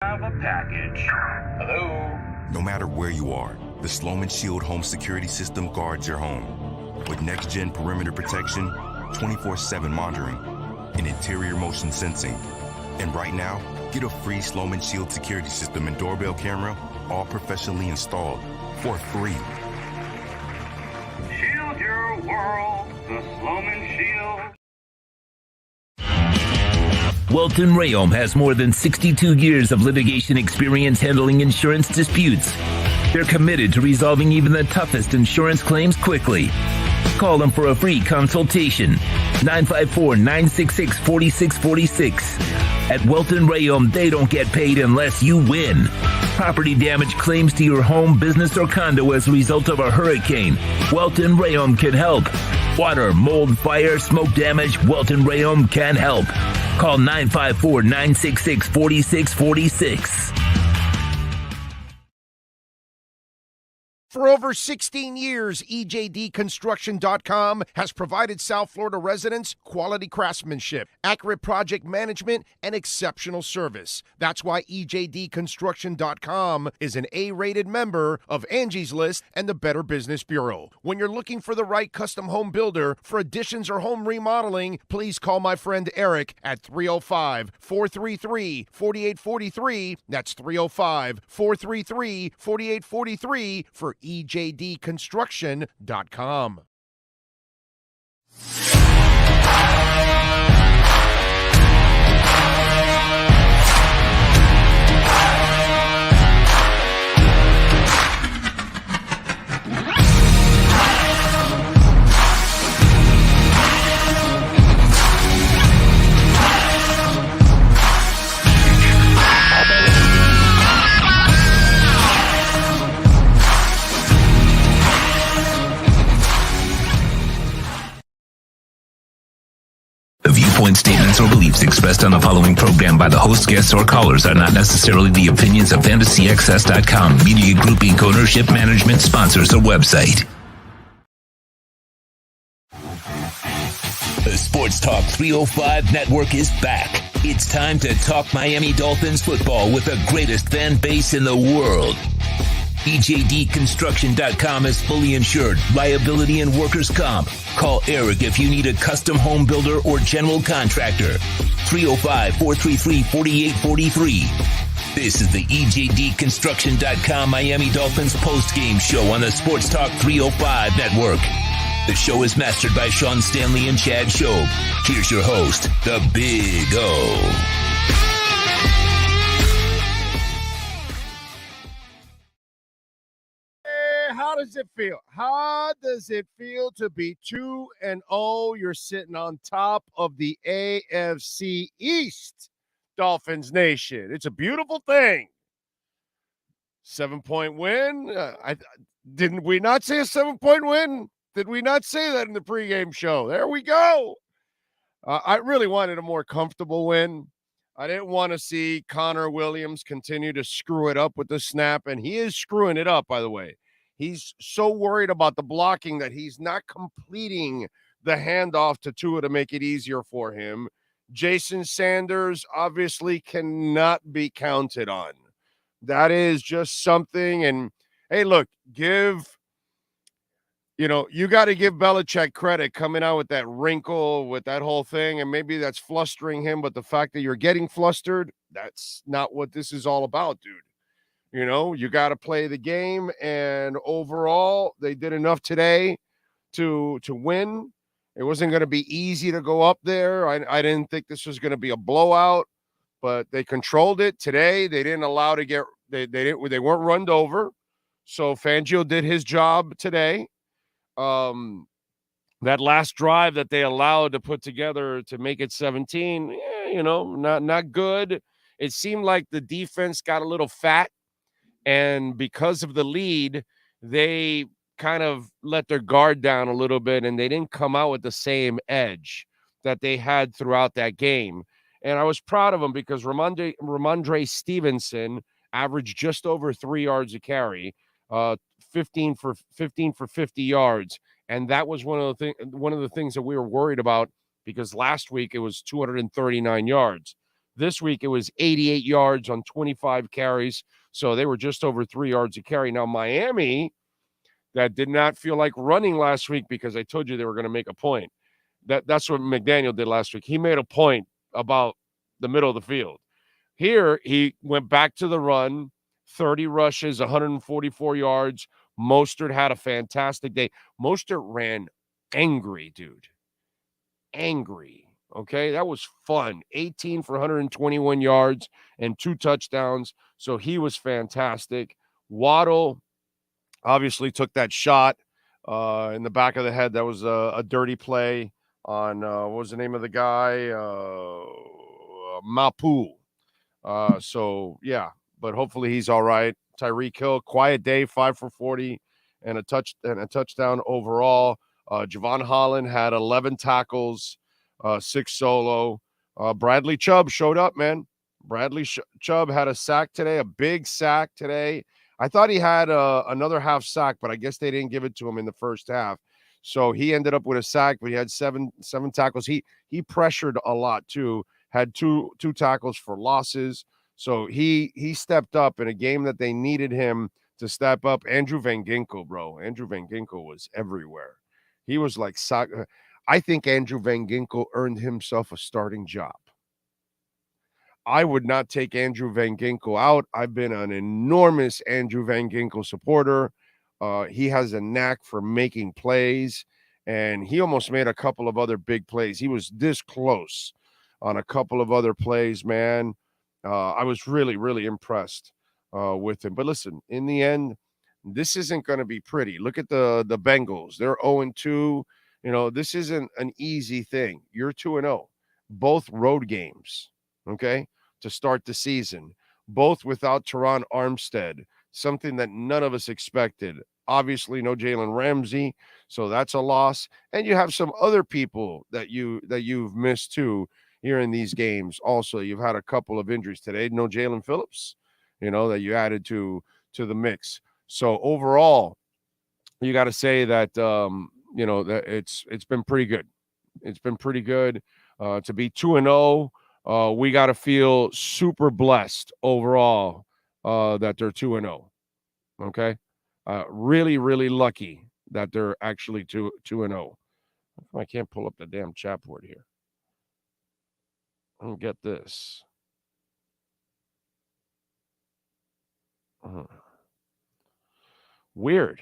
Have a package. Hello? No matter where you are, the Sloman Shield Home Security System guards your home. With next-gen perimeter protection, 24/7 monitoring, and interior motion sensing. And right now, get a free Sloman Shield security system and doorbell camera, all professionally installed, for free. Shield your world, the Sloman Shield. Welton Rayom has more than 62 years of litigation experience handling insurance disputes. They're committed to resolving even the toughest insurance claims quickly. Call them for a free consultation. 954-966-4646. At Welton Rayom, they don't get paid unless you win. Property damage claims to your home, business, or condo as a result of a hurricane. Welton Rayom can help. Water, mold, fire, smoke damage, Welton Rayom can help. Call 954-966-4646. For over 16 years, EJDConstruction.com has provided South Florida residents quality craftsmanship, accurate project management, and exceptional service. That's why EJDConstruction.com is an A-rated member of Angie's List and the Better Business Bureau. When you're looking for the right custom home builder for additions or home remodeling, please call my friend Eric at 305-433-4843. That's 305-433-4843 for EJDConstruction.com. The viewpoints, statements, or beliefs expressed on the following program by the host, guests, or callers are not necessarily the opinions of FantasyAccess.com, Media Group Inc., ownership, management, sponsors, or website. The Sports Talk 305 network is back. It's time to talk Miami Dolphins football with the greatest fan base in the world. EJDConstruction.com is fully insured, liability and workers' comp. Call Eric if you need a custom home builder or general contractor. 305-433-4843. This is the EJDConstruction.com Miami Dolphins Postgame Show on the Sports Talk 305 network. The show is mastered by Sean Stanley and Chad Shobe. Here's your host, the Big O. How does it feel? How does it feel to be 2-0? You're sitting on top of the AFC East, Dolphins Nation. It's a beautiful thing. 7-point win. Didn't we not say a 7-point win? Did we not say that in the pregame show? There we go. I really wanted a more comfortable win. I didn't want to see Connor Williams continue to screw it up with the snap, and he is screwing it up, by the way. He's so worried about the blocking that he's not completing the handoff to Tua to make it easier for him. Jason Sanders obviously cannot be counted on. That is just something. And, hey, look, you got to give Belichick credit coming out with that wrinkle, with that whole thing, and maybe that's flustering him, but the fact that you're getting flustered, that's not what this is all about, dude. You got to play the game, and overall, they did enough today to win. It wasn't going to be easy to go up there. I didn't think this was going to be a blowout, but they controlled it today. They didn't allow to get they weren't run over. So Fangio did his job today. That last drive that they allowed to put together to make it 17, not good. It seemed like the defense got a little fat. And because of the lead, they kind of let their guard down a little bit, and they didn't come out with the same edge that they had throughout that game. And I was proud of them because Ramondre Stevenson averaged just over 3 yards a carry, 15 for 50 yards. And that was one of the things that we were worried about because last week it was 239 yards. This week, it was 88 yards on 25 carries. So they were just over 3 yards a carry. Now, Miami, that did not feel like running last week because I told you they were going to make a point. That's what McDaniel did last week. He made a point about the middle of the field. Here, he went back to the run, 30 rushes, 144 yards. Mostert had a fantastic day. Mostert ran angry, dude. Angry. Okay, that was fun. 18 for 121 yards and 2 touchdowns. So he was fantastic. Waddle obviously took that shot in the back of the head. That was a dirty play on, what was the name of the guy? Mapu. So, yeah, but hopefully he's all right. Tyreek Hill, quiet day, 5 for 40 and a touchdown overall. Javon Holland had 11 tackles, 6 solo. Bradley Chubb showed up, man. Bradley Chubb had a sack today, a big sack today. I thought he had another half sack, but I guess they didn't give it to him in the first half. So he ended up with a sack, but he had seven tackles. He pressured a lot too. Had two tackles for losses. So he stepped up in a game that they needed him to step up. Andrew Van Ginkel, bro. Andrew Van Ginkel was everywhere. He was like, I think Andrew Van Ginkel earned himself a starting job. I would not take Andrew Van Ginkel out. I've been an enormous Andrew Van Ginkel supporter. He has a knack for making plays, and he almost made a couple of other big plays. He was this close on a couple of other plays, man. I was really, really impressed with him. But listen, in the end, this isn't going to be pretty. Look at the Bengals. They're 0-2. You know, this isn't an easy thing. You're 2-0. Both road games, okay, to start the season. Both without Teron Armstead, something that none of us expected. Obviously, no Jalen Ramsey, so that's a loss. And you have some other people that you've missed too here in these games. Also, you've had a couple of injuries today. No Jalen Phillips, you know, that you added to the mix. So overall, you got to say that you know, that it's been pretty good. It's been pretty good to be 2-0. We got to feel super blessed overall that they're 2-0. Okay, really, really lucky that they're actually 2-0. I can't pull up the damn chat board here. I don't get this. Weird.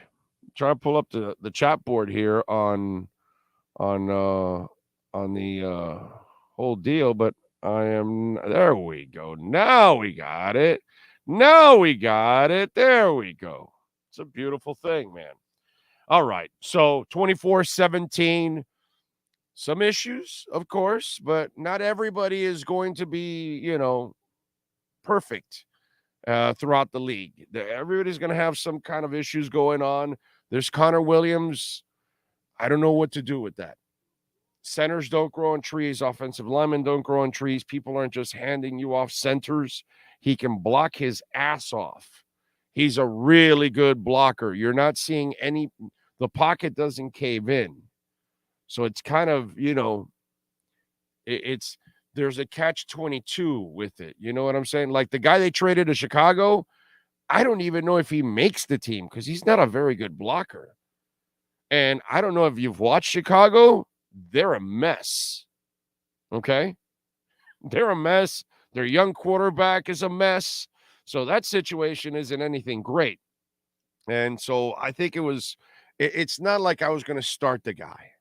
Try to pull up the chat board here on the whole deal, but there we go. Now we got it. There we go. It's a beautiful thing, man. All right. So 24-17, some issues, of course, but not everybody is going to be, you know, perfect throughout the league. Everybody's going to have some kind of issues going on. There's Connor Williams. I don't know what to do with that. Centers don't grow on trees. Offensive linemen don't grow on trees. People aren't just handing you off centers. He can block his ass off. He's a really good blocker. You're not seeing the pocket doesn't cave in. So it's kind of, you know, there's a catch-22 with it. You know what I'm saying? Like the guy they traded to Chicago, I don't even know if he makes the team because he's not a very good blocker. And I don't know if you've watched Chicago. They're a mess. Okay? They're a mess. Their young quarterback is a mess. So that situation isn't anything great. And so I think it's not like I was going to start the guy.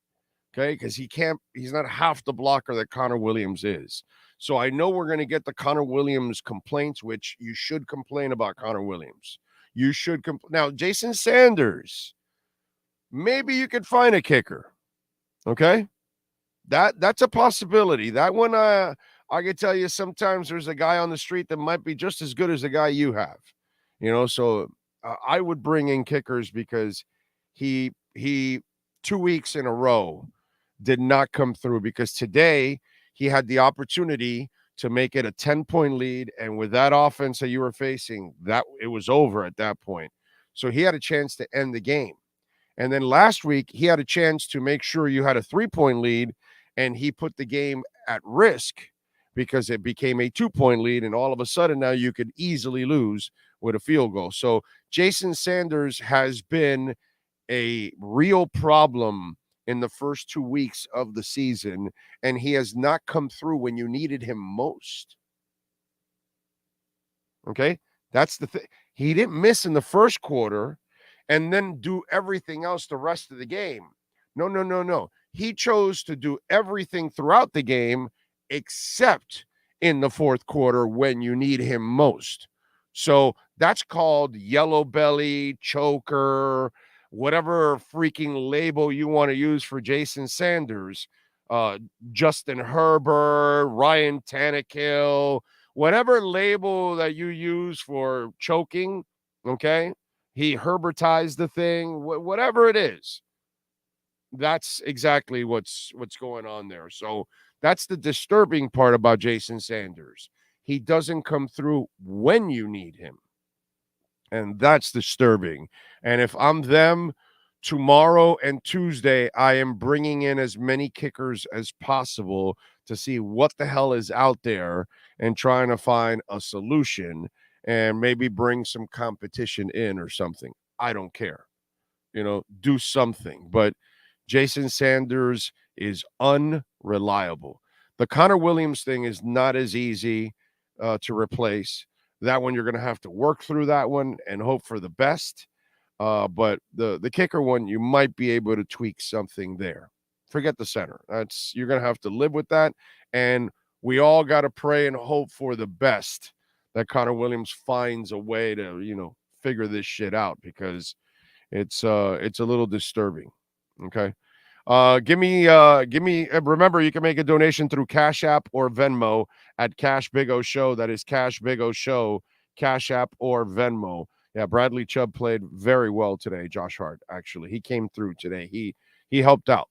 Okay? Because he's not half the blocker that Connor Williams is. So I know we're going to get the Connor Williams complaints, which you should complain about Connor Williams. You should now, Jason Sanders, maybe you could find a kicker. Okay? That's a possibility. That one, I can tell you sometimes there's a guy on the street that might be just as good as the guy you have. You know, so I would bring in kickers because he 2 weeks in a row did not come through, because today he had the opportunity to make it a 10-point lead, and with that offense that you were facing, that it was over at that point. So he had a chance to end the game. And then last week, he had a chance to make sure you had a 3-point lead, and he put the game at risk because it became a 2-point lead, and all of a sudden now you could easily lose with a field goal. So Jason Sanders has been a real problem in the first 2 weeks of the season, and he has not come through when you needed him most. Okay? That's the thing. He didn't miss in the first quarter and then do everything else the rest of the game. No. He chose to do everything throughout the game except in the fourth quarter when you need him most. So that's called yellow belly, choker, whatever freaking label you want to use for Jason Sanders, Justin Herbert, Ryan Tannehill, whatever label that you use for choking, okay? He Herbertized the thing, whatever it is. That's exactly what's going on there. So that's the disturbing part about Jason Sanders. He doesn't come through when you need him. And that's disturbing. And if I'm them, tomorrow and Tuesday, I am bringing in as many kickers as possible to see what the hell is out there and trying to find a solution and maybe bring some competition in or something. I don't care. Do something. But Jason Sanders is unreliable. The Connor Williams thing is not as easy to replace. That one, you're going to have to work through that one and hope for the best. But the kicker one, you might be able to tweak something there. Forget the center. You're going to have to live with that. And we all got to pray and hope for the best that Connor Williams finds a way to, figure this shit out, because it's a little disturbing. Okay. Give me, remember, you can make a donation through Cash App or Venmo at Cash Big O Show. That is Cash Big O Show, Cash App or Venmo. Yeah, Bradley Chubb played very well today. Josh Hart, actually, he came through today. He helped out.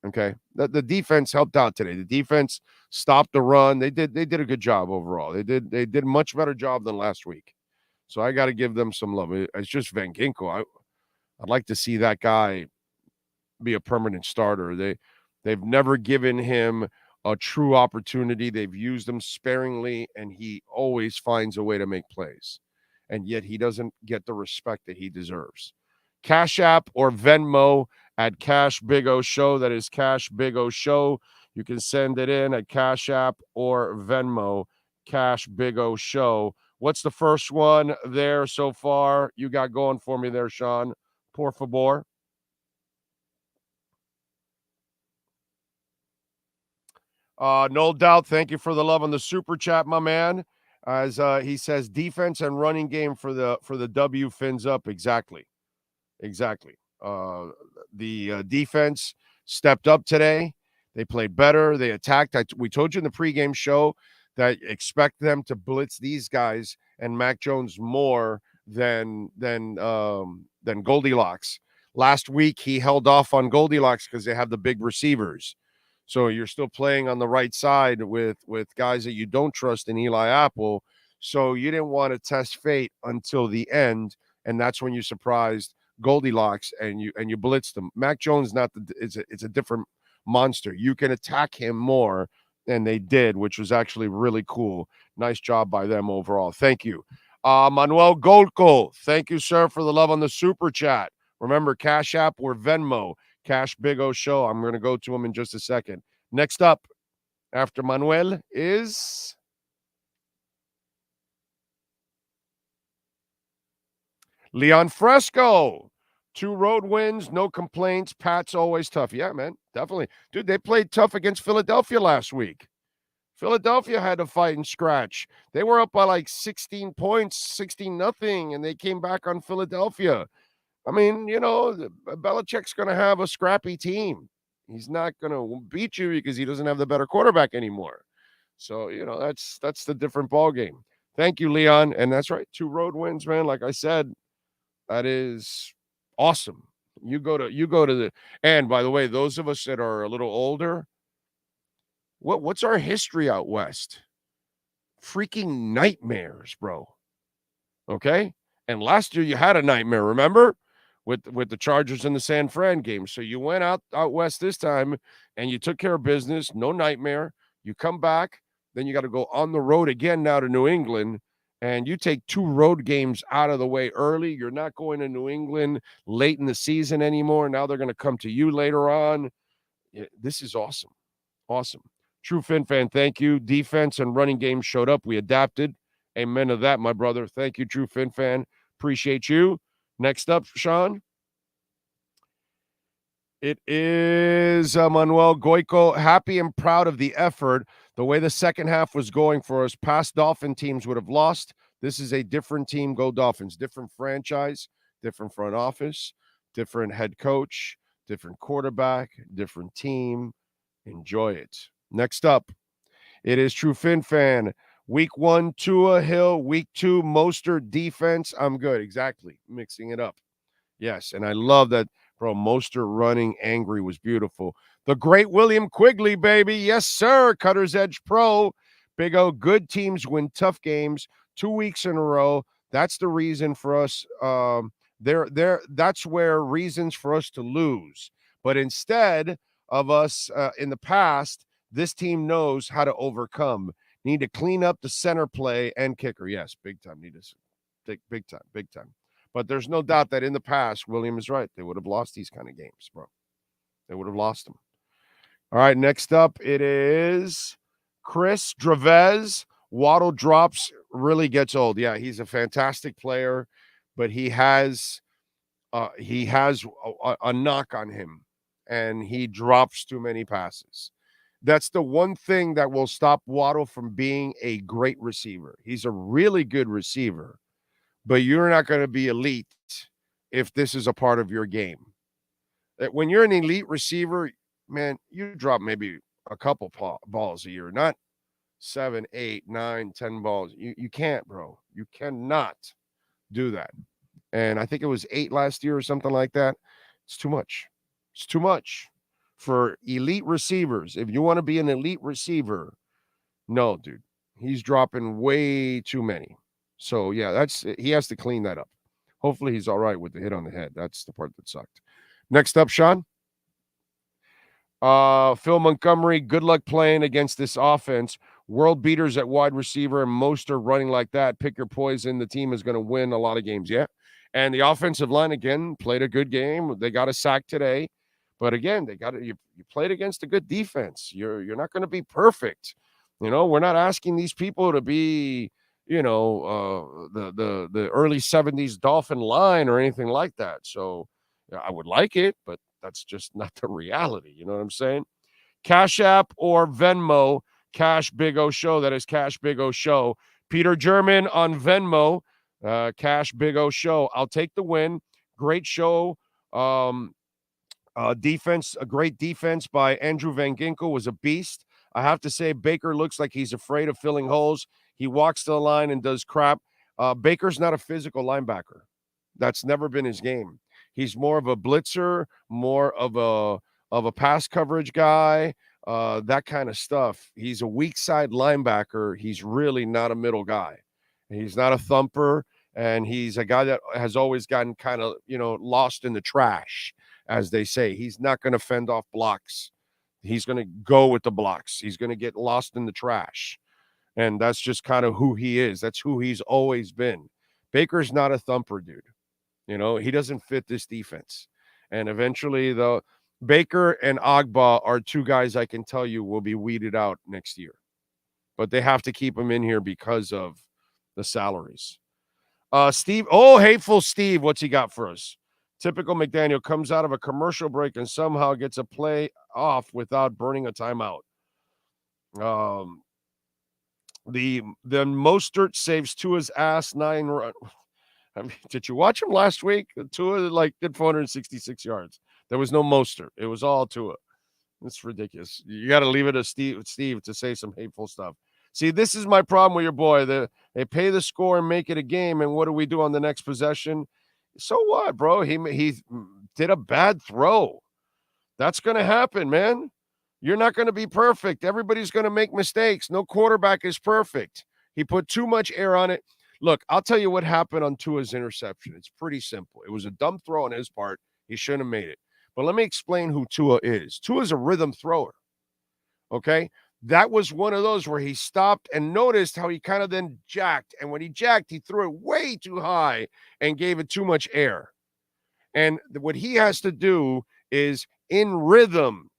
Okay, the defense helped out today. The defense stopped the run. They did a good job overall. They did a much better job than last week. So I got to give them some love. It's just Van Ginkel. I'd like to see that guy be a permanent starter. They've never given him a true opportunity. They've used him sparingly, and he always finds a way to make plays. And yet he doesn't get the respect that he deserves. Cash App or Venmo at Cash Big O Show. That is Cash Big O Show. You can send it in at Cash App or Venmo, Cash Big O Show. What's the first one there so far you got going for me there, Sean? Por favor. No doubt. Thank you for the love on the super chat, my man. As he says, defense and running game for the W. Fins up. Exactly. The defense stepped up today. They played better. They attacked. We told you in the pregame show that expect them to blitz these guys and Mac Jones more than Goldilocks. Last week he held off on Goldilocks because they have the big receivers. So you're still playing on the right side with guys that you don't trust in Eli Apple. So you didn't want to test fate until the end, and that's when you surprised Goldilocks and you blitzed them. Mac Jones it's a different monster. You can attack him more, and they did, which was actually really cool. Nice job by them overall. Thank you. Manuel Golko, thank you, sir, for the love on the super chat. Remember, Cash App or Venmo, Cash Big O Show. I'm going to go to him in just a second. Next up, after Manuel, is Leon Fresco. 2 road wins, no complaints. Pat's always tough. Yeah, man, definitely. Dude, they played tough against Philadelphia last week. Philadelphia had to fight and scratch. They were up by like 16 points, 16-0, and they came back on Philadelphia. I mean, Belichick's going to have a scrappy team. He's not going to beat you because he doesn't have the better quarterback anymore. So, that's the different ball game. Thank you, Leon. And that's right, 2 road wins, man. Like I said, that is awesome. You go to the, and by the way, those of us that are a little older, what's our history out west? Freaking nightmares, bro. Okay? And last year you had a nightmare, remember? With the Chargers in the San Fran game. So you went out west this time and you took care of business, no nightmare. You come back, Then you got to go on the road again now to New England, and you take 2 road games out of the way early. You're not going to New England late in the season anymore. Now they're going to come to you later on. Yeah, this is awesome. Awesome. True Fin fan, thank you. Defense and running game showed up. We adapted. Amen to that, my brother. Thank you, True Fin fan. Appreciate you. Next up, Sean. It is Manuel Goico. Happy and proud of the effort. The way the second half was going for us, past Dolphin teams would have lost. This is a different team. Go Dolphins. Different franchise, different front office, different head coach, different quarterback, different team. Enjoy it. Next up, it is True Fin fan. Week 1, Tua Hill. Week 2, Mostert defense. I'm good. Exactly. Mixing it up. Yes, and I love that, bro. Mostert running angry was beautiful. The great William Quigley, baby. Yes, sir. Cutter's Edge Pro. Big O, good teams win tough games 2 weeks in a row. That's the reason for us. That's where reasons for us to lose. But instead of us in the past, this team knows how to overcome. Need to clean up the center play and kicker. Yes, big time. Need to take big time. But there's no doubt that in the past, William is right. They would have lost these kind of games, bro. They would have lost them. All right, next up, it is Chris Dravez. Waddle drops, really gets old. Yeah, he's a fantastic player, but he has a knock on him, and he drops too many passes. That's the one thing that will stop Waddle from being a great receiver. He's a really good receiver, but you're not going to be elite if this is a part of your game. When you're an elite receiver, man, you drop maybe a couple balls a year, not 7, 8, 9, 10 balls. You can't, bro. You cannot do that. And I think it was 8 last year or something like that. It's too much. It's too much for elite receivers. If you want to be an elite receiver, no, dude. He's dropping way too many. So, yeah, he has to clean that up. Hopefully he's all right with the hit on the head. That's the part that sucked. Next up, Sean. Phil Montgomery, good luck playing against this offense. World beaters at wide receiver and Mostert running like that. Pick your poison. The team is going to win a lot of games, yeah. And the offensive line, again, played a good game. They got a sack today. But, again, you played against a good defense. You're not going to be perfect. You know, we're not asking these people to be, the early 70s Dolphin line or anything like that. So I would like it, but that's just not the reality. You know what I'm saying? Cash App or Venmo, Cash Big O Show. That is Cash Big O Show. Peter German on Venmo, Cash Big O Show. I'll take the win. Great show. Defense, a great defense by Andrew Van Ginkel was a beast. I have to say, Baker looks like he's afraid of filling holes. He walks to the line and does crap. Baker's not a physical linebacker. That's never been his game. He's more of a blitzer, more of a pass coverage guy, that kind of stuff. He's a weak side linebacker. He's really not a middle guy. He's not a thumper, and he's a guy that has always gotten kind of, lost in the trash, as they say. He's not going to fend off blocks. He's going to go with the blocks. He's going to get lost in the trash. And that's just kind of who he is. That's who he's always been. Baker's not a thumper, dude. He doesn't fit this defense. And eventually, Baker and Agba are 2 guys I can tell you will be weeded out next year. But they have to keep them in here because of the salaries. Steve, Hateful Steve, what's he got for us? Typical McDaniel comes out of a commercial break and somehow gets a play off without burning a timeout. The Mostert saves Tua's ass 9 run. I mean, did you watch him last week? Tua did 466 yards. There was no Mostert. It was all Tua. It's ridiculous. You got to leave it to Steve to say some hateful stuff. See, this is my problem with your boy. They pay the score and make it a game, and what do we do on the next possession? So what, bro? He did a bad throw. That's going to happen, man. You're not going to be perfect. Everybody's going to make mistakes. No quarterback is perfect. He put too much air on it. Look, I'll tell you what happened on Tua's interception. It's pretty simple. It was a dumb throw on his part. He shouldn't have made it. But let me explain who Tua is. Tua's a rhythm thrower. Okay? that was one of those where he stopped and noticed how he kind of then jacked. And when he jacked, he threw it way too high and gave it too much air. And what he has to do is in rhythm,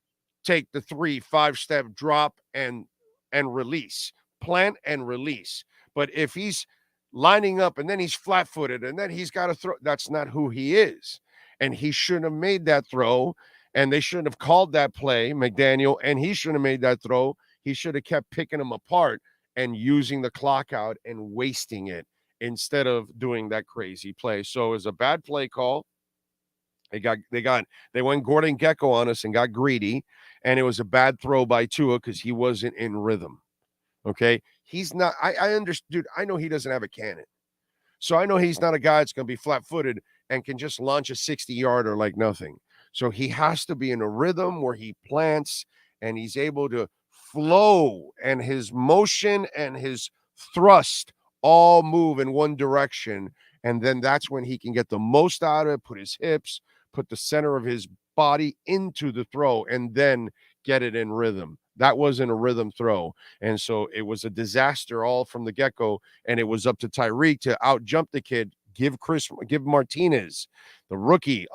take the 3-5 step drop and release, plant and release. But if he's lining up and then he's flat-footed and then he's got to throw, that's not who he is. And he shouldn't have made that throw, and they shouldn't have called that play, McDaniel, and he shouldn't have made that throw. He should have kept picking them apart and using the clock out and wasting it instead of doing that crazy play. So it was a bad play call. They went Gordon Gecko on us and got greedy, and it was a bad throw by Tua because he wasn't in rhythm. Okay, he's not. I understand, dude. I know he doesn't have a cannon, so I know he's not a guy that's going to be flat-footed and can just launch a 60-yarder like nothing. So he has to be in a rhythm where he plants and he's able to flow, and his motion and his thrust all move in one direction, and then that's when he can get the most out of it. Put his hips, put the center of his body into the throw, and then get it in rhythm. That wasn't a rhythm throw. And so it was a disaster all from the get-go, and it was up to Tyreek to out-jump the kid, give Martinez, the rookie,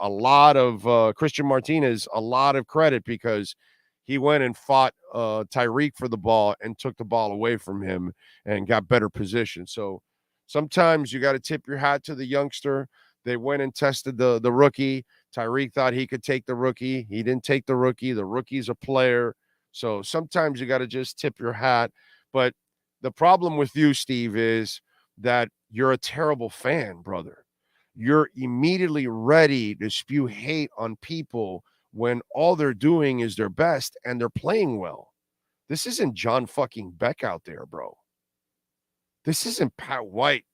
Christian Martinez, a lot of credit because he went and fought Tyreek for the ball and took the ball away from him and got better position. So sometimes you got to tip your hat to the youngster. They went and tested the rookie. Tyreek thought he could take the rookie. He didn't take the rookie. The rookie's a player. So sometimes you got to just tip your hat. But the problem with you, Steve, is that you're a terrible fan, brother. You're immediately ready to spew hate on people when all they're doing is their best and they're playing well. This isn't John fucking Beck out there, bro. This isn't Pat White.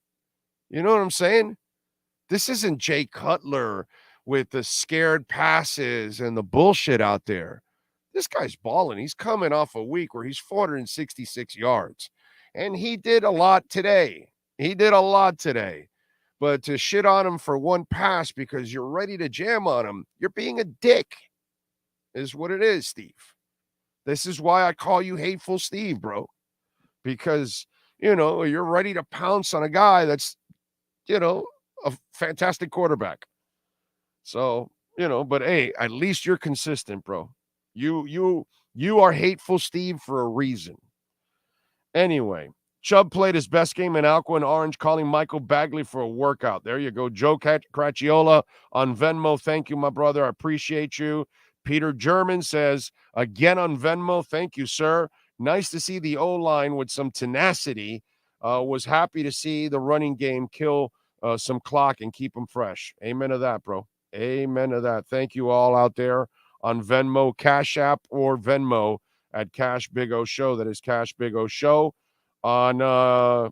You know what I'm saying? This isn't Jay Cutler with the scared passes and the bullshit out there. This guy's balling. He's coming off a week where he's 466 yards. And he did a lot today. But to shit on him for one pass because you're ready to jam on him, you're being a dick, is what it is, Steve. This is why I call you Hateful Steve, bro. Because, you're ready to pounce on a guy that's, a fantastic quarterback. So, but hey, at least you're consistent, bro. You are Hateful Steve for a reason. Anyway, Chubb played his best game in Aqua and Orange, calling Michael Bagley for a workout. There you go. Joe Cracchiola on Venmo. Thank you, my brother. I appreciate you. Peter German says, again on Venmo. Thank you, sir. Nice to see the O-line with some tenacity. Was happy to see the running game kill some clock and keep them fresh. Amen to that, bro. Amen to that. Thank you all out there on Venmo, Cash App, or Venmo at Cash Big O Show. That is Cash Big O Show. On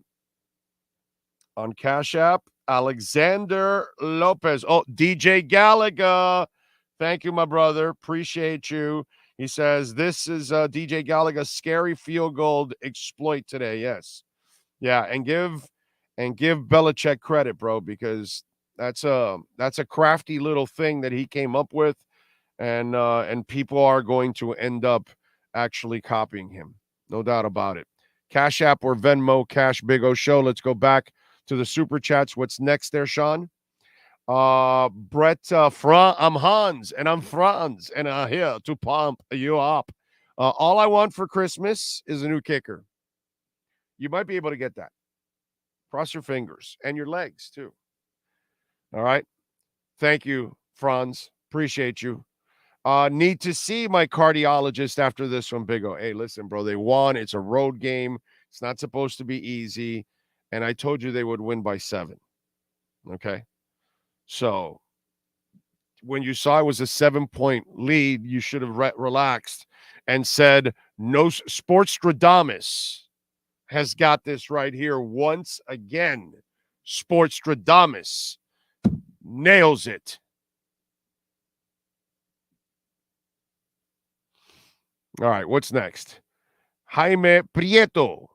Cash App, Alexander Lopez. Oh, DJ Gallagher. Thank you, my brother. Appreciate you. He says, this is DJ Gallagher's scary field goal exploit today. Yes. Yeah, and give Belichick credit, bro, because that's a crafty little thing that he came up with, and people are going to end up actually copying him. No doubt about it. Cash App or Venmo, Cash Big O Show. Let's go back to the Super Chats. What's next there, Sean? Brett, I'm Hans, and I'm Franz, and I'm here to pump you up. All I want for Christmas is a new kicker. You might be able to get that. Cross your fingers and your legs, too. All right. Thank you, Franz. Appreciate you. Need to see my cardiologist after this one, Big O. Hey, listen, bro, they won. It's a road game. It's not supposed to be easy. And I told you they would win by 7. Okay. So when you saw it was a 7-point lead, you should have relaxed and said, no, Sportstradamus has got this right here once again. Sportstradamus nails it. All right, what's next? Jaime Prieto.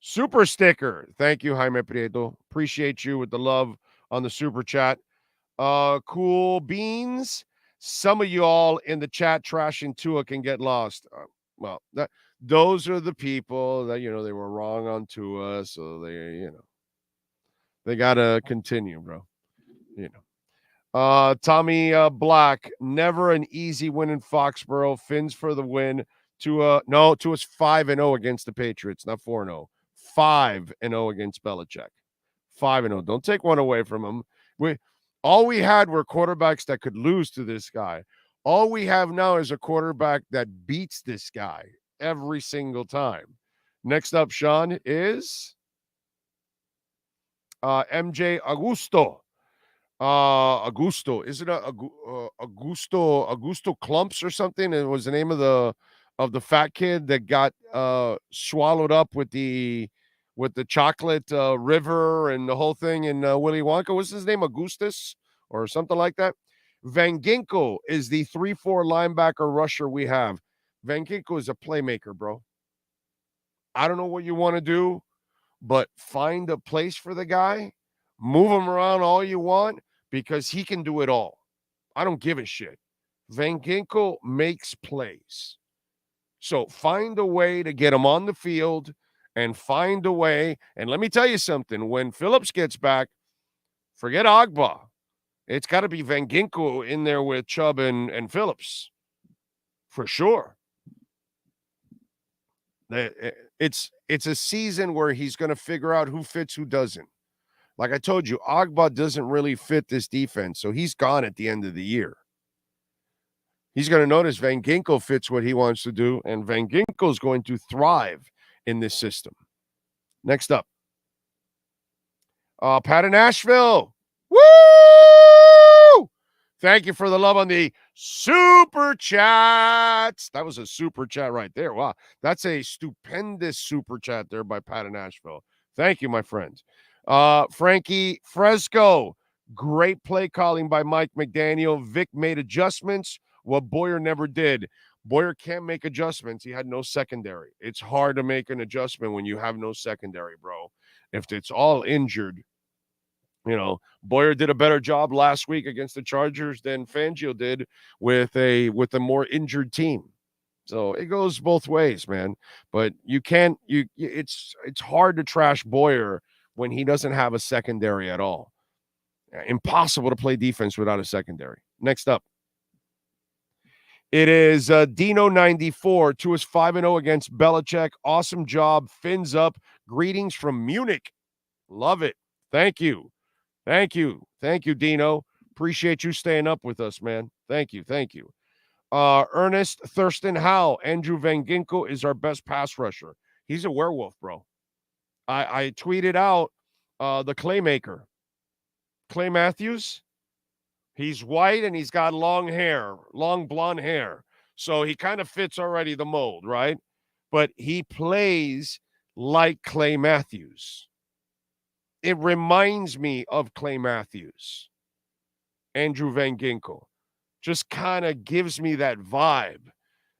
Super sticker. Thank you, Jaime Prieto. Appreciate you with the love on the super chat. Cool beans. Some of you all in the chat trashing Tua can get lost. Well, those are the people that, they were wrong on Tua, so they got to continue, bro. Tommy Black, never an easy win in Foxborough. Phinz for the win. Tua's 5-0 against the Patriots, not 4-0. 5-0 against Belichick. 5-0. Don't take one away from him. All we had were quarterbacks that could lose to this guy. All we have now is a quarterback that beats this guy every single time. Next up, Sean, is MJ Augusto. Is it Augusto Clumps or something? It was the name of the fat kid that got swallowed up with the chocolate river and the whole thing in Willy Wonka. What's his name? Augustus or something like that. Van Ginkel is the 3-4 linebacker rusher we have. Van Ginkel is a playmaker, bro. I don't know what you want to do, but find a place for the guy. Move him around all you want because he can do it all. I don't give a shit. Van Ginkel makes plays. So find a way to get him on the field and find a way. And let me tell you something. When Phillips gets back, forget Agba. It's got to be Van Ginkel in there with Chubb and Phillips. For sure. It's a season where he's going to figure out who fits, who doesn't. Like I told you, Agba doesn't really fit this defense, so he's gone at the end of the year. He's going to notice Van Ginkel fits what he wants to do, and Van Ginkel is going to thrive in this system. Next up, Pat in Nashville. Woo! Thank you for the love on the super chats. That was a super chat right there. Wow, that's a stupendous super chat there by Pat in Nashville. Thank you, my friend. Frankie Fresco, great play calling by Mike McDaniel. Vic made adjustments, what Boyer never did. Boyer can't make adjustments. He had no secondary. It's hard to make an adjustment when you have no secondary, bro. If it's all injured, Boyer did a better job last week against the Chargers than Fangio did with a more injured team. So it goes both ways, man. But it's hard to trash Boyer when he doesn't have a secondary at all. Impossible to play defense without a secondary. Next up, it is Dino94. Tua's 5-0 against Belichick. Awesome job. Fins up. Greetings from Munich. Love it. Thank you. Thank you. Thank you, Dino. Appreciate you staying up with us, man. Thank you. Thank you. Ernest Thurston Howe. Andrew Van Ginkel is our best pass rusher. He's a werewolf, bro. I tweeted out the Claymaker. Clay Matthews. He's white and he's got long hair, long blonde hair. So he kind of fits already the mold, right? But he plays like Clay Matthews. It reminds me of Clay Matthews. Andrew Van Ginkel. Just kind of gives me that vibe.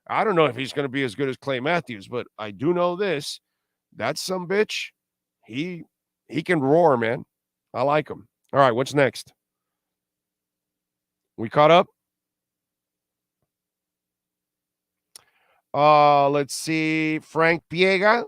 I don't know if he's going to be as good as Clay Matthews, but I do know this. That's some bitch. He can roar, man. I like him. All right, what's next? We caught up? Let's see. Frank Piega.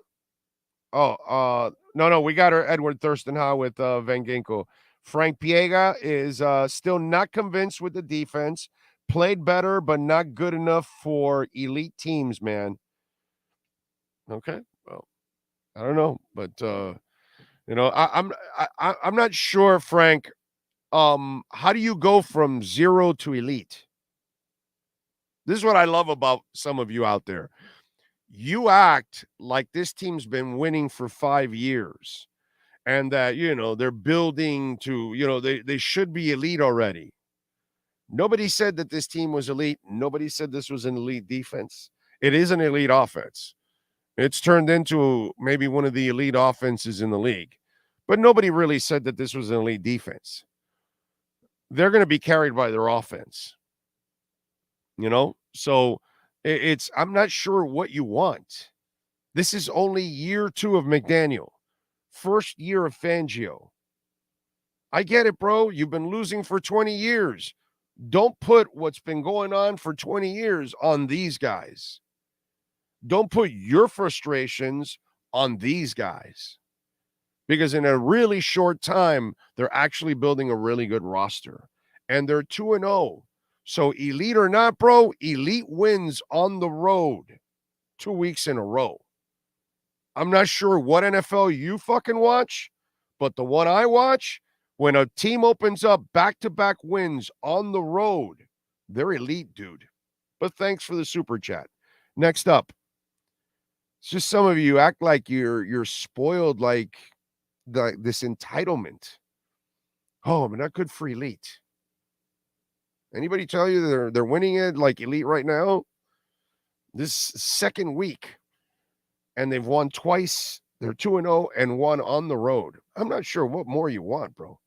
No, we got our Edward Thurston Howe with Van Ginkel. Frank Piega is still not convinced with the defense. Played better, but not good enough for elite teams, man. Okay, well, I don't know, but I'm not sure, Frank. How do you go from 0 to elite? This is what I love about some of you out there. You act like this team's been winning for 5 years and that, they're building to, they should be elite already. Nobody said that this team was elite. Nobody said this was an elite defense. It is an elite offense. It's turned into maybe one of the elite offenses in the league. But nobody really said that this was an elite defense. They're going to be carried by their offense. So I'm not sure what you want. This is only year 2 of McDaniel. First year of Fangio. I get it, bro. You've been losing for 20 years. Don't put what's been going on for 20 years on these guys. don't put your frustrations on these guys, because in a really short time, they're actually building a really good roster, and they're 2-0. So elite or not, bro, elite wins on the road 2 weeks in a row. I'm not sure what NFL you fucking watch, but the one I watch, when a team opens up back-to-back wins on the road, they're elite, dude. But thanks for the super chat. Next up, it's just some of you act like you're spoiled, like this entitlement. Oh, I'm not good for elite. Anybody tell you they're winning it like elite right now? This second week, and they've won twice. They're 2-0 and won on the road. I'm not sure what more you want, bro.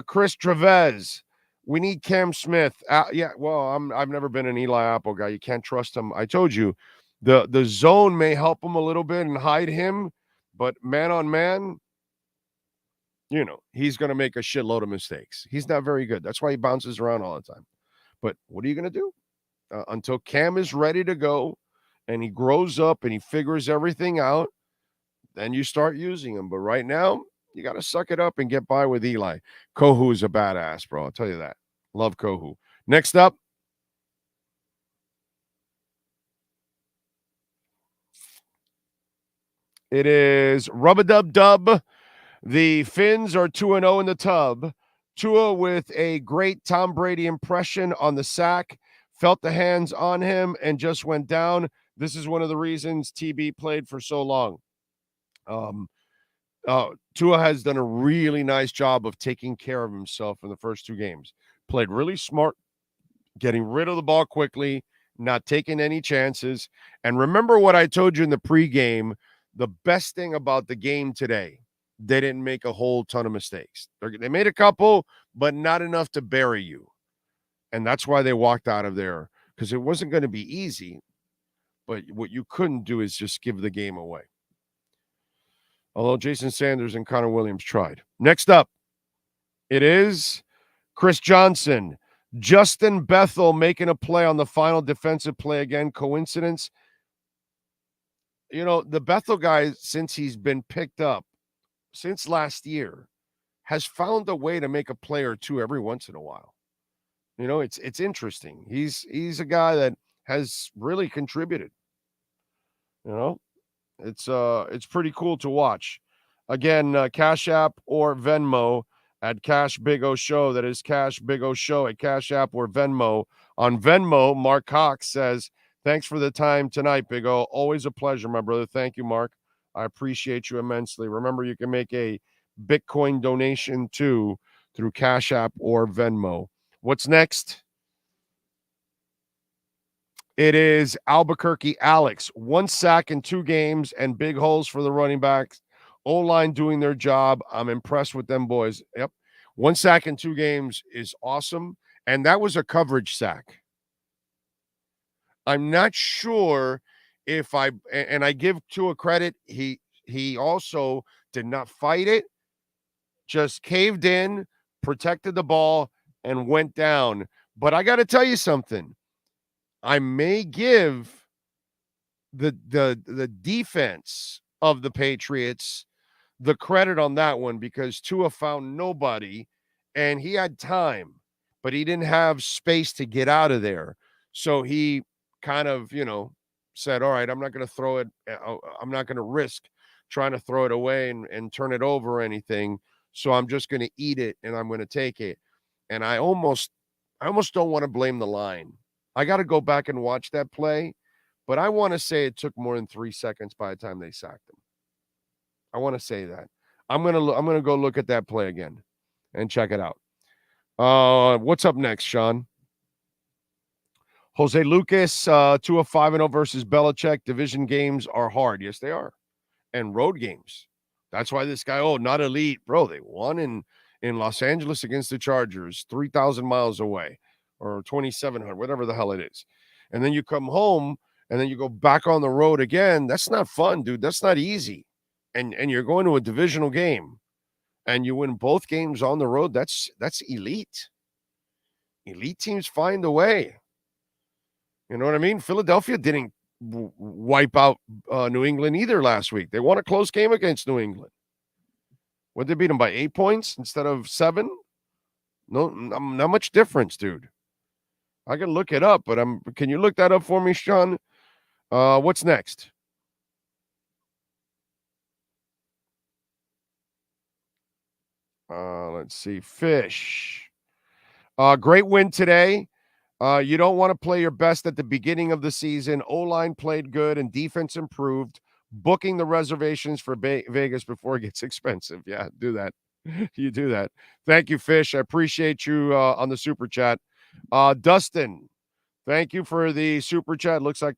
Chris Trevez, we need Cam Smith. Yeah, well, I've never been an Eli Apple guy. You can't trust him. I told you, the zone may help him a little bit and hide him, but man on man, you know, he's going to make a shitload of mistakes. He's not very good. That's why he bounces around all the time. But what are you going to do? Until Cam is ready to go and he grows up and he figures everything out, then you start using him. But right now, you got to suck it up and get by with Eli. Kohu is a badass, bro. I'll tell you that. Love Kohu. Next up, it is Rub-a-Dub-Dub. The Phinz are 2-0 in the tub. Tua with a great Tom Brady impression on the sack, felt the hands on him and just went down. This is one of the reasons TB played for so long. Tua has done a really nice job of taking care of himself in the first two games. Played really smart, getting rid of the ball quickly, not taking any chances. And remember what I told you in the pregame, the best thing about the game today, they didn't make a whole ton of mistakes. They made a couple, but not enough to bury you. And that's why they walked out of there, because it wasn't going to be easy. But what you couldn't do is just give the game away. Although Jason Sanders and Connor Williams tried. Next up, it is Chris Johnson. Justin Bethel making a play on the final defensive play again. Coincidence? You know, the Bethel guy, since he's been picked up, since last year, has found a way to make a play or two every once in a while. You know, it's interesting. He's a guy that has really contributed. You know, it's pretty cool to watch. Again, Cash App or Venmo at Cash Big O Show. That is Cash Big O Show at Cash App or Venmo. On Venmo, Mark Cox says, "Thanks for the time tonight, Big O. Always a pleasure, my brother." Thank you, Mark. I appreciate you immensely. Remember, you can make a Bitcoin donation too through Cash App or Venmo. What's next? It is Albuquerque Alex. 1 sack in 2 games and big holes for the running backs. O-line doing their job. I'm impressed with them boys. Yep. 1 sack in 2 games is awesome. And that was a coverage sack. I'm not sure if I give Tua credit, he also did not fight it, just caved in, protected the ball, and went down. But I got to tell you something. I may give the defense of the Patriots the credit on that one, because Tua found nobody and he had time, but he didn't have space to get out of there. So he kind of, said, all right, I'm not going to throw it. I'm not going to risk trying to throw it away and turn it over or anything. So I'm just going to eat it and I'm going to take it. And I almost don't want to blame the line. I got to go back and watch that play, but I want to say it took more than 3 seconds by the time they sacked him. I want to say that. I'm going to go look at that play again and check it out. What's up next, Sean? Jose Lucas, Tua 5-0 versus Belichick. Division games are hard. Yes, they are. And road games. That's why this guy, not elite. Bro, they won in Los Angeles against the Chargers, 3,000 miles away, or 2,700, whatever the hell it is. And then you come home, and then you go back on the road again. That's not fun, dude. That's not easy. And you're going to a divisional game, and you win both games on the road. That's elite. Elite teams find a way. You know what I mean? Philadelphia didn't wipe out New England either last week. They won a close game against New England. Would they beat them by 8 points instead of 7? No, not much difference, dude. I can look it up, but can you look that up for me, Sean? What's next? Let's see. Fish. Great win today. You don't want to play your best at the beginning of the season. O-line played good and defense improved. Booking the reservations for Vegas before it gets expensive. Yeah, do that. You do that. Thank you, Fish. I appreciate you on the super chat. Dustin, thank you for the super chat. Looks like,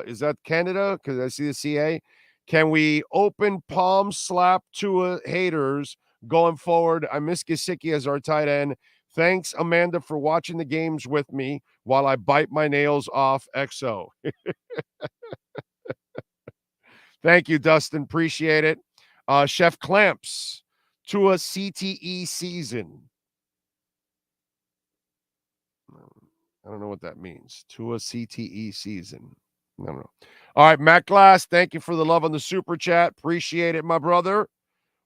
is that Canada? Because I see the CA. Can we open palm slap Tua haters going forward? I miss Gesicki as our tight end. Thanks, Amanda, for watching the games with me while I bite my nails off. XO. Thank you, Dustin. Appreciate it. Chef Clamps, Tua CTE season. I don't know what that means. Tua CTE season. I don't know. All right, Matt Glass, thank you for the love on the super chat. Appreciate it, my brother.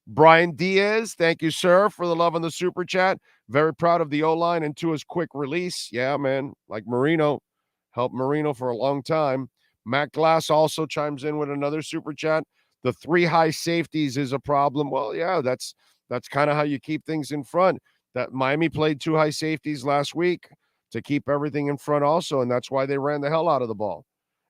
Brian Diaz, thank you, sir, for the love on the super chat. Very proud of the O-line and Tua's quick release. Yeah, man, like Marino. Helped Marino for a long time. Matt Glass also chimes in with another super chat. The 3 high safeties is a problem. Well, yeah, that's kind of how you keep things in front. That Miami played 2 high safeties last week to keep everything in front also, and that's why they ran the hell out of the ball.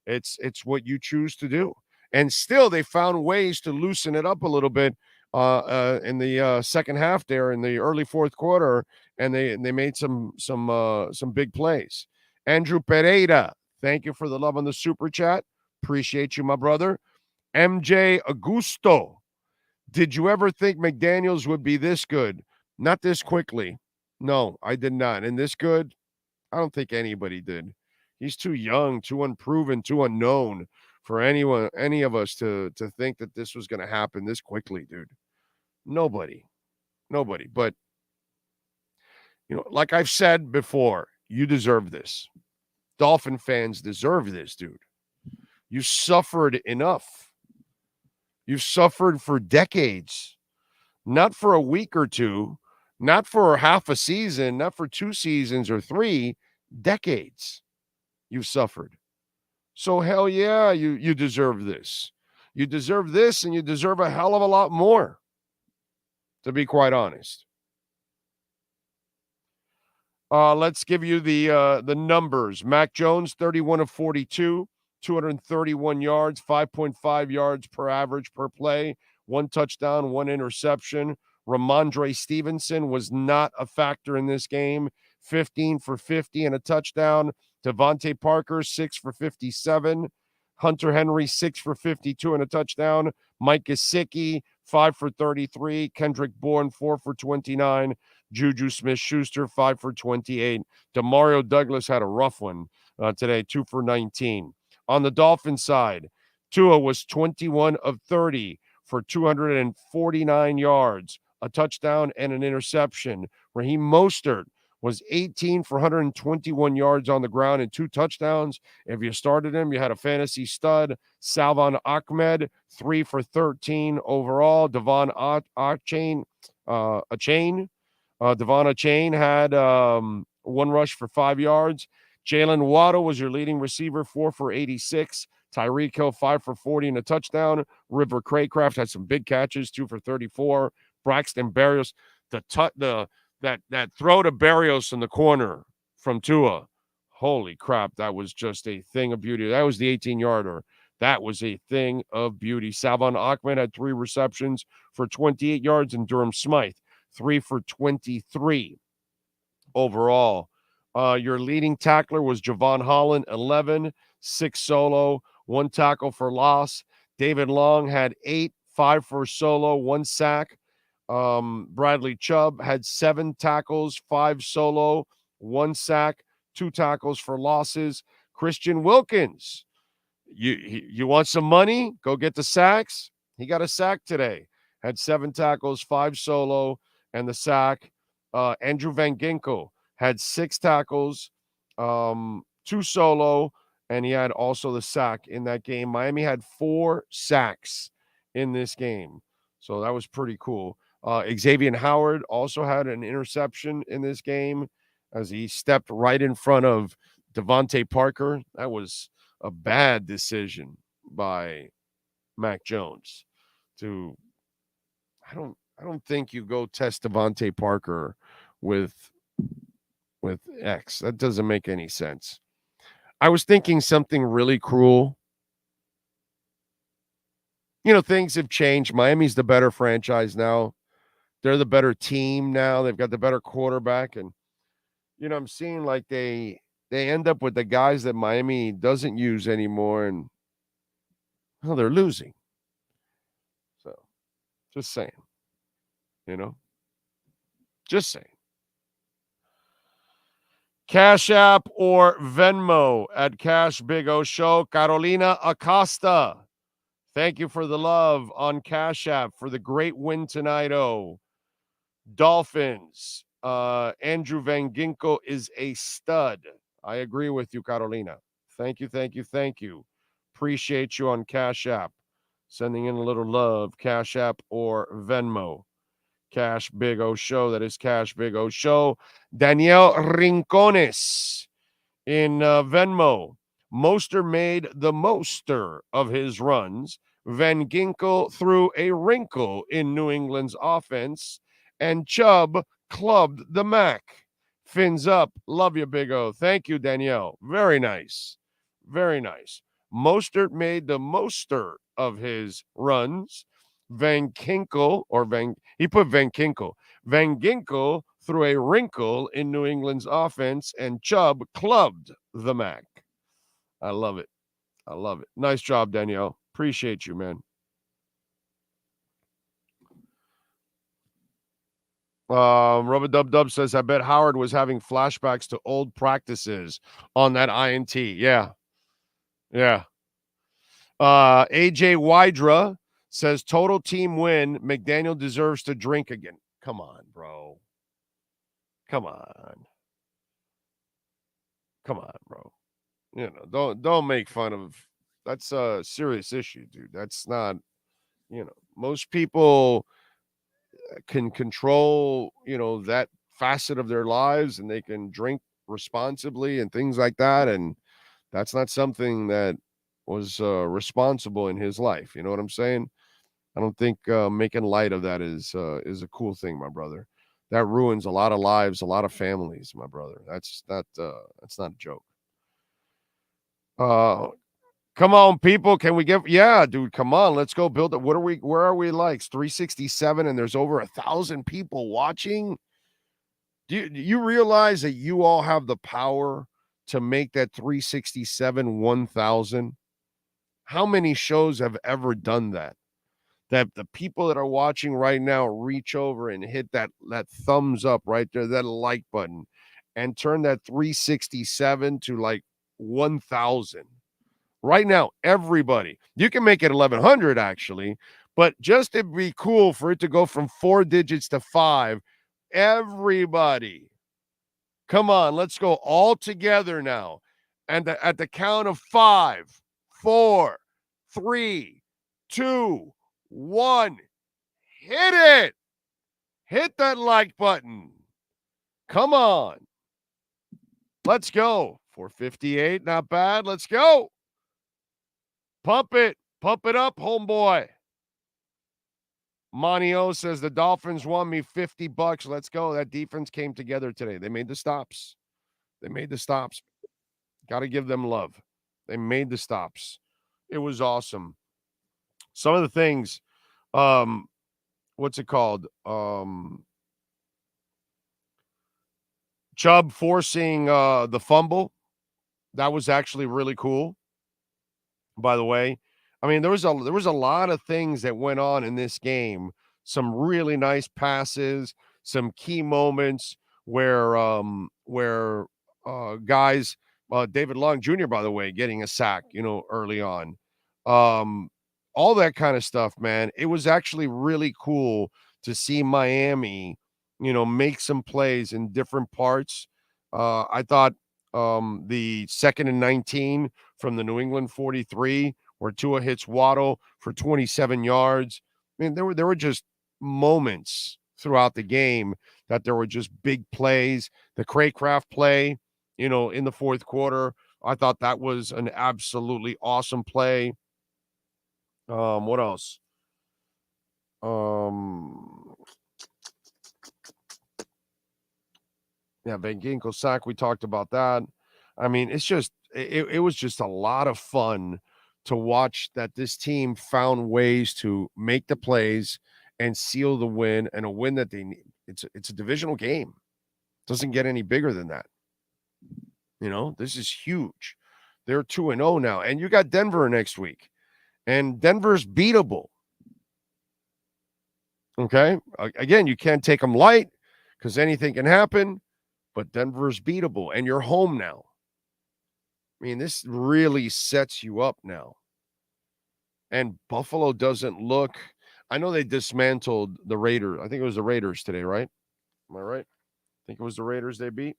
It's what you choose to do. And still, they found ways to loosen it up a little bit in the second half there in the early fourth quarter, and they made some big plays. Andrew Pereira, thank you for the love on the super chat. Appreciate you, my brother. MJ Augusto, did you ever think McDaniels would be this good? Not this quickly. No, I did not. And this good? I don't think anybody did. He's too young, too unproven, too unknown for any of us to think that this was going to happen this quickly, dude. Nobody. But, like I've said before, you deserve this. Dolphin fans deserve this, dude. You suffered enough. You've suffered for decades, not for a week or two, not for half a season, not for 2 seasons or 3 decades. You've suffered. So hell yeah, you deserve this. You deserve this, and you deserve a hell of a lot more, to be quite honest. Let's give you the numbers. Mac Jones, 31 of 42, 231 yards, 5.5 yards per average per play, 1 touchdown, 1 interception. Ramondre Stevenson was not a factor in this game. 15 for 50 and a touchdown. Devontae Parker, 6 for 57. Hunter Henry, 6 for 52 and a touchdown. Mike Gesicki, 5 for 33. Kendrick Bourne, 4 for 29. Juju Smith-Schuster, 5 for 28. Demario Douglas had a rough one today, 2 for 19. On the Dolphins side, Tua was 21 of 30 for 249 yards, a touchdown and an interception. Raheem Mostert was 18 for 121 yards on the ground and 2 touchdowns. If you started him, you had a fantasy stud. Salvon Ahmed, 3 for 13 overall. Devon Achane had 1 rush for 5 yards. Jalen Waddle was your leading receiver, 4 for 86. Tyreek Hill, 5 for 40 and a touchdown. River Craycraft had some big catches, 2 for 34. Braxton Berrios, that throw to Berrios in the corner from Tua. Holy crap, that was just a thing of beauty. That was the 18-yarder. That was a thing of beauty. Salvon Ahmed had 3 receptions for 28 yards, and Durham Smythe, 3 for 23 overall. Your leading tackler was Javon Holland, 11, 6 solo, 1 tackle for loss. David Long had 8, 5 for solo, 1 sack. Bradley Chubb had 7 tackles, 5 solo, 1 sack, 2 tackles for losses. Christian Wilkins, you want some money? Go get the sacks. He got a sack today. Had 7 tackles, 5 solo, and the sack. Andrew Van Ginkel had 6 tackles, 2 solo, and he had also the sack in that game. Miami had 4 sacks in this game, so that was pretty cool. Xavier Howard also had an interception in this game as he stepped right in front of Devontae Parker. That was a bad decision by Mac Jones. I don't think you go test Devontae Parker with X. That doesn't make any sense. I was thinking something really cruel. Things have changed. Miami's the better franchise now. They're the better team now. They've got the better quarterback. And, I'm seeing like they end up with the guys that Miami doesn't use anymore. And, well, they're losing. So, just saying. Just saying. Cash App or Venmo at Cash Big O Show. Carolina Acosta. Thank you for the love on Cash App for the great win tonight. Dolphins. Andrew Van Ginkel is a stud. I agree with you, Carolina. Thank you. Appreciate you on Cash App. Sending in a little love. Cash App or Venmo. Cash Big O Show. That is Cash Big O Show. Danielle Rincones in Venmo. Moster made the moster of his runs. Van Ginkel threw a wrinkle in New England's offense, and Chubb clubbed the Mac. Fins up. Love you, Big O. Thank you, Danielle. Very nice. Very nice. Mostert made the moster of his runs. Van Ginkel threw a wrinkle in New England's offense, and Chubb clubbed the Mac. I love it. Nice job, Danielle. Appreciate you, man. Rub-a-dub-dub says, I bet Howard was having flashbacks to old practices on that INT. Yeah. AJ Wydra says, total team win. McDaniel deserves to drink again. Come on, bro. Come on, bro. Don't make fun of. That's a serious issue, dude. That's not, most people can control, that facet of their lives, and they can drink responsibly and things like that. And that's not something that was responsible in his life. You know what I'm saying? I don't think making light of that is a cool thing, my brother. That ruins a lot of lives, a lot of families, my brother. That's not a joke. Come on, people. Can we get, dude, come on. Let's go build it. Where are we like 367 and there's over 1,000 people watching? Do you realize that you all have the power to make that 367 1,000? How many shows have ever done that? That the people that are watching right now reach over and hit that thumbs up right there, that like button, and turn that 367 to like 1,000. Right now, everybody. You can make it 1,100 actually, but just to be cool for it to go from 4 digits to 5, everybody. Come on, let's go all together now. And at the count of 5, 4, 3, 2, 1, hit it. Hit that like button. Come on. Let's go. 458, not bad. Let's go. Pump it up, homeboy. Manio says the Dolphins won me $50. Let's go. That defense came together today. They made the stops. Got to give them love. They made the stops. It was awesome. Some of the things, what's it called? Chubb forcing the fumble. That was actually really cool. By the way, I mean, there was a lot of things that went on in this game. Some really nice passes, some key moments where guys, David Long Jr., by the way, getting a sack, early on. All that kind of stuff, man. It was actually really cool to see Miami, make some plays in different parts. I thought The 2nd and 19 from the New England 43, where Tua hits Waddle for 27 yards. I mean, there were just moments throughout the game that there were just big plays. The Craycraft play, in the fourth quarter, I thought that was an absolutely awesome play. What else? Yeah, Van Ginkel sack. We talked about that. I mean, it's just it was just a lot of fun to watch that this team found ways to make the plays and seal the win, and a win that they need. It's a divisional game. Doesn't get any bigger than that. This is huge. They're 2-0 now, and you got Denver next week, and Denver's beatable. Okay, again, you can't take them light because anything can happen. But Denver's beatable, and you're home now. I mean, this really sets you up now. And Buffalo doesn't look. I know they dismantled the Raiders. I think it was the Raiders today, right? Am I right? I think it was the Raiders they beat.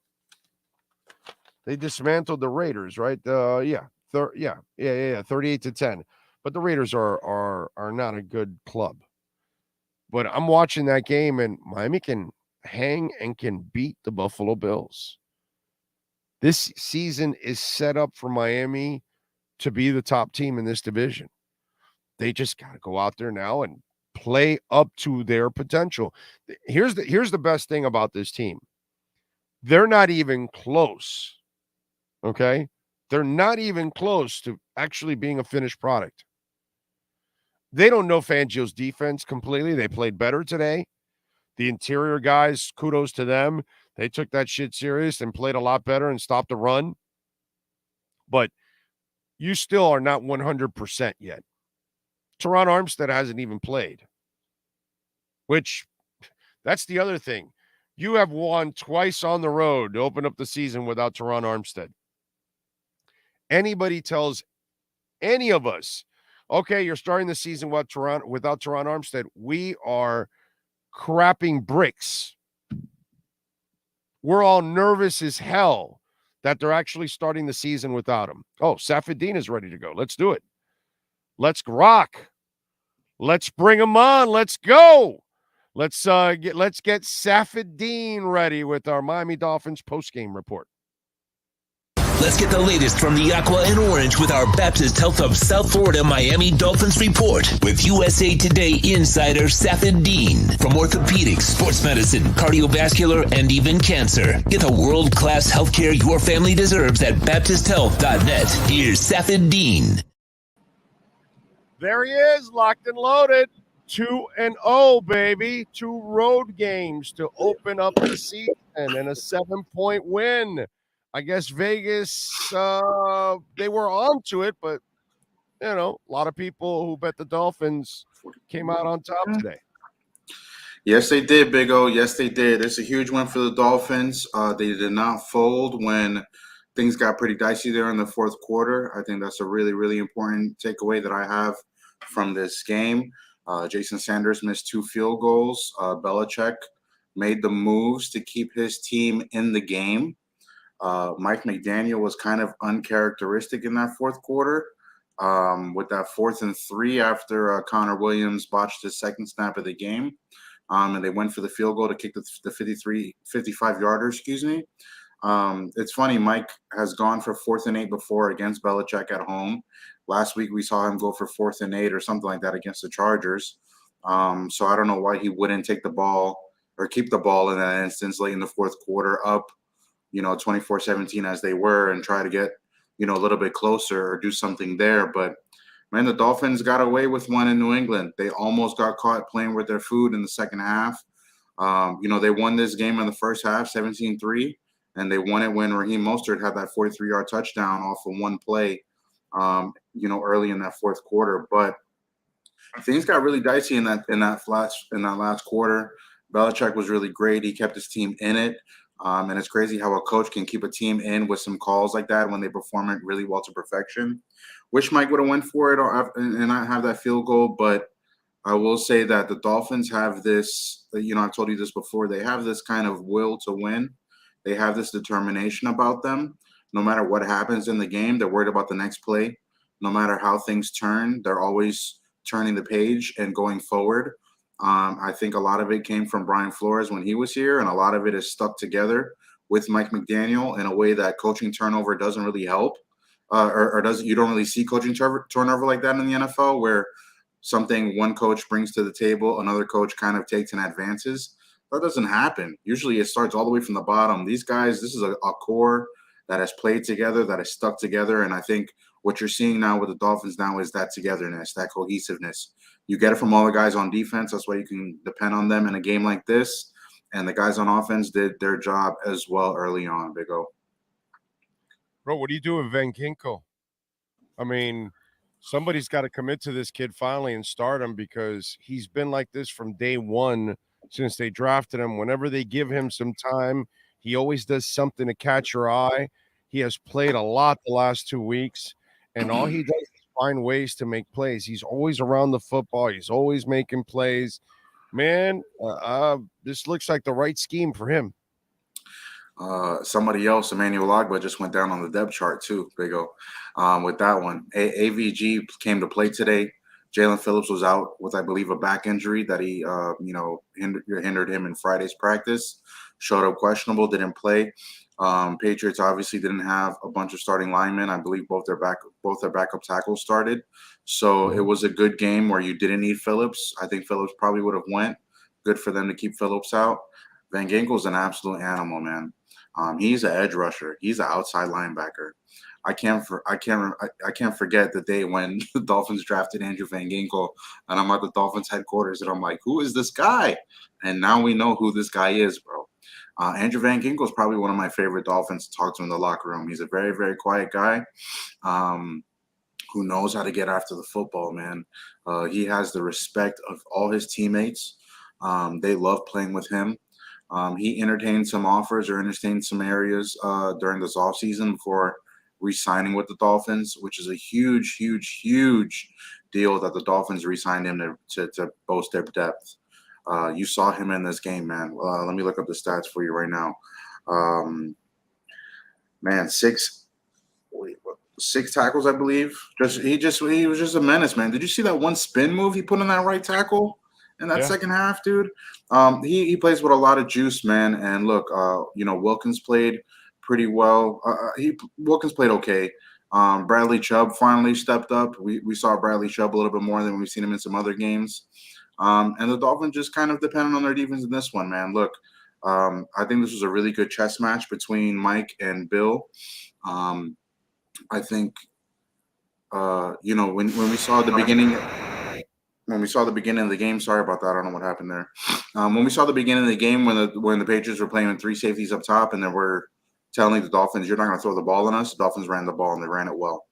They dismantled the Raiders, right? Yeah, 38-10. But the Raiders are not a good club. But I'm watching that game, and Miami can hang and can beat the Buffalo Bills. This season is set up for Miami to be the top team in this division. They just got to go out there now and play up to their potential. Here's the best thing about this team. They're not even close. Okay? They're not even close to actually being a finished product. They don't know Fangio's defense completely. They played better today. The interior guys, kudos to them. They took that shit serious and played a lot better and stopped the run. But you still are not 100% yet. Teron Armstead hasn't even played, which that's the other thing. You have won twice on the road to open up the season without Teron Armstead. Anybody tells any of us, okay, you're starting the season without Teron Armstead, we are crapping bricks. We're all nervous as hell that they're actually starting the season without him. Oh, Safadine is ready to go. Let's do it. Let's rock. Let's bring him on. Let's go. Let's get Safadine ready with our Miami Dolphins postgame report. Let's get the latest from the Aqua and Orange with our Baptist Health of South Florida Miami Dolphins report with USA Today insider Safin Dean. From orthopedics, sports medicine, cardiovascular, and even cancer. Get the world-class healthcare your family deserves at BaptistHealth.net. Here's Safin Dean. There he is, locked and loaded. 2-0, baby. 2 road games to open up the season and a 7-point win. I guess Vegas, they were onto it, but, a lot of people who bet the Dolphins came out on top today. Yes, they did, Big O. Yes, they did. It's a huge win for the Dolphins. They did not fold when things got pretty dicey there in the fourth quarter. I think that's a really, really important takeaway that I have from this game. Jason Sanders missed 2 field goals. Belichick made the moves to keep his team in the game. Mike McDaniel was kind of uncharacteristic in that fourth quarter with that 4th and 3 after Connor Williams botched his second snap of the game. And they went for the field goal to kick the 55-yarder, It's funny, Mike has gone for 4th and 8 before against Belichick at home. Last week we saw him go for 4th and 8 or something like that against the Chargers. So I don't know why he wouldn't take the ball or keep the ball in that instance late in the fourth quarter up 24-17 as they were and try to get, a little bit closer or do something there. But, man, the Dolphins got away with one in New England. They almost got caught playing with their food in the second half. They won this game in the first half, 17-3, and they won it when Raheem Mostert had that 43-yard touchdown off of one play, early in that fourth quarter. But things got really dicey in that last quarter. Belichick was really great. He kept his team in it. And it's crazy how a coach can keep a team in with some calls like that when they perform it really well to perfection. Wish Mike would have went for it and not have that field goal, but I will say that the Dolphins have this, I've told you this before, they have this kind of will to win. They have this determination about them. no matter what happens in the game, they're worried about the next play. No matter how things turn, they're always turning the page and going forward. I think a lot of it came from Brian Flores when he was here, and a lot of it is stuck together with Mike McDaniel in a way that coaching turnover doesn't really help, or does you don't really see coaching turnover like that in the NFL, where something one coach brings to the table, another coach kind of takes and advances. That doesn't happen. Usually it starts all the way from the bottom. These guys, this is a core that has played together, that has stuck together. And I think what you're seeing now with the Dolphins now is that togetherness, that cohesiveness. You get it from all the guys on defense. That's why you can depend on them in a game like this. And the guys on offense did their job as well early on, Big O. Bro, what do you do with Van Ginkel? I mean, somebody's got to commit to this kid finally and start him, because he's been like this from day one since they drafted him. Whenever they give him some time, he always does something to catch your eye. He has played a lot the last 2 weeks, and all he does is find ways to make plays. He's always around the football. He's always making plays. Man, this looks like the right scheme for him. Somebody else, Emmanuel Ogbah, just went down on the depth chart too, Big O, with that one. AVG came to play today. Jalen Phillips was out with, I believe, a back injury that he, hindered him in Friday's practice. Showed up questionable, didn't play. Patriots obviously didn't have a bunch of starting linemen. I believe both their backup tackles started. So it was a good game where you didn't need Phillips. I think Phillips probably would have went. Good for them to keep Phillips out. Van Ginkel's an absolute animal, man. He's an edge rusher. He's an outside linebacker. I can't forget the day when the Dolphins drafted Andrew Van Ginkel, and I'm at the Dolphins headquarters, and I'm like, who is this guy? And now we know who this guy is, bro. Andrew Van Ginkel is probably one of my favorite Dolphins to talk to in the locker room. He's a very, very quiet guy who knows how to get after the football, man. He has the respect of all his teammates. They love playing with him. He entertained some offers or entertained some areas during this offseason before re-signing with the Dolphins, which is a huge, huge, huge deal that the Dolphins re-signed him to boast their depth. You saw him in this game, man. Let me look up the stats for you right now. Six tackles, I believe. He was just a menace, man. Did you see that one spin move he put on that right tackle in that second half, dude? He plays with a lot of juice, man. And look, Wilkins played pretty well. Wilkins played okay. Bradley Chubb finally stepped up. We saw Bradley Chubb a little bit more than we've seen him in some other games. And the Dolphins just kind of depended on their defense in this one, man. Look, I think this was a really good chess match between Mike and Bill. I think, when we saw the beginning. When we saw the beginning of the game, sorry about that. I don't know what happened there. When we saw the beginning of the game, when the Patriots were playing with three safeties up top, and they were telling the Dolphins, "You're not going to throw the ball on us." The Dolphins ran the ball, and they ran it well.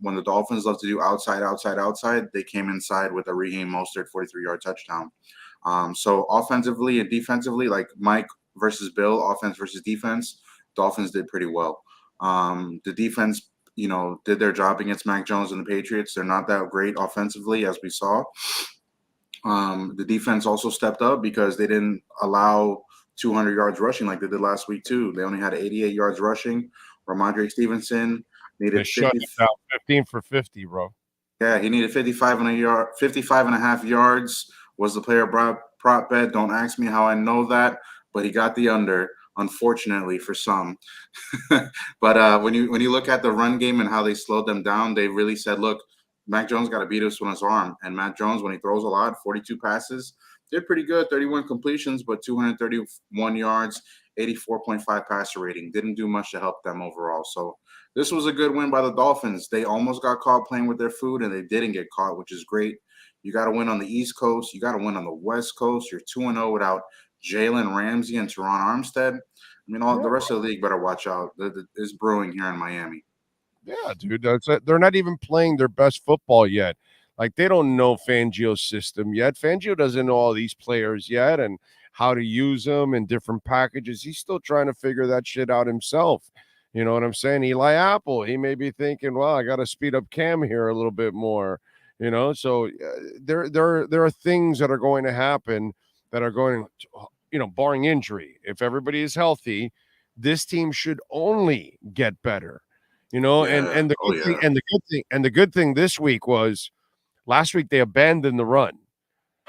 When the Dolphins love to do outside, they came inside with a Raheem Mostert 43-yard touchdown. So offensively and defensively, like Mike versus Bill, offense versus defense, Dolphins did pretty well. The defense, did their job against Mac Jones and the Patriots. They're not that great offensively, as we saw. The defense also stepped up because they didn't allow 200 yards rushing like they did last week too. They only had 88 yards rushing. Ramondre Stevenson needed 15 for 50, bro. Yeah, he needed 55 and a half yards. Was the player prop bet? Don't ask me how I know that, but he got the under. Unfortunately for some. But when you look at the run game and how they slowed them down, they really said, look, Mac Jones got to beat us with his arm. And Mac Jones, when he throws a lot, 42 passes, did pretty good, 31 completions, but 231 yards, 84.5 passer rating. Didn't do much to help them overall. So this was a good win by the Dolphins. They almost got caught playing with their food, and they didn't get caught, which is great. You got to win on the East Coast. You got to win on the West Coast. You're 2-0 without Jalen Ramsey and Teron Armstead. I mean, the rest of the league better watch out. It's brewing here in Miami. Yeah, dude. They're not even playing their best football yet. Like, they don't know Fangio's system yet. Fangio doesn't know all these players yet and how to use them in different packages. He's still trying to figure that shit out himself. You know what I'm saying? Eli Apple, he may be thinking, well, I got to speed up Cam here a little bit more. So there are things that are going to happen that are going, barring injury. If everybody is healthy, this team should only get better. And the Oh, good thing, and the good thing this week was last week they abandoned the run.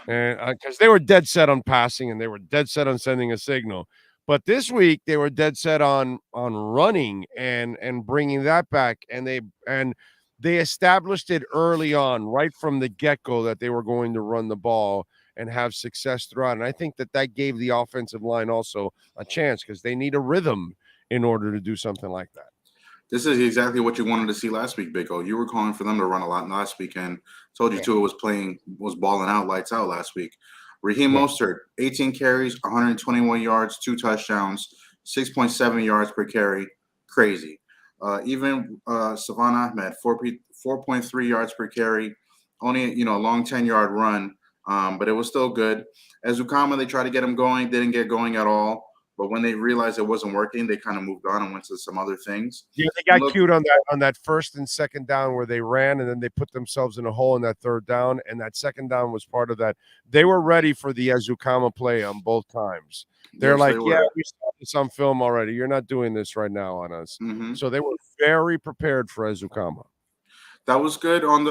And because they were dead set on passing and they were dead set on sending a signal. But this week they were dead set on running and bringing that back, and they established it early on, right from the get-go, that they were going to run the ball and have success throughout. And I think that gave the offensive line also a chance because they need a rhythm in order to do something like that. This is exactly what you wanted to see last week, Big O. You were calling for them to run a lot last week, and told you Tua was balling out, lights out last week. Raheem Mostert, 18 carries, 121 yards, 2 touchdowns, 6.7 yards per carry. Crazy. Even Savon Ahmed, 4.3 yards per carry. Only, a long 10-yard run, but it was still good. Azukama, they tried to get him going, didn't get going at all. But when they realized it wasn't working, they kind of moved on and went to some other things. Yeah, they got cute on that first and second down where they ran, and then they put themselves in a hole in that third down, and that second down was part of that. They were ready for the Azukama play on both times. They're we saw this on film already. You're not doing this right now on us. Mm-hmm. So they were very prepared for Azukama. That was good on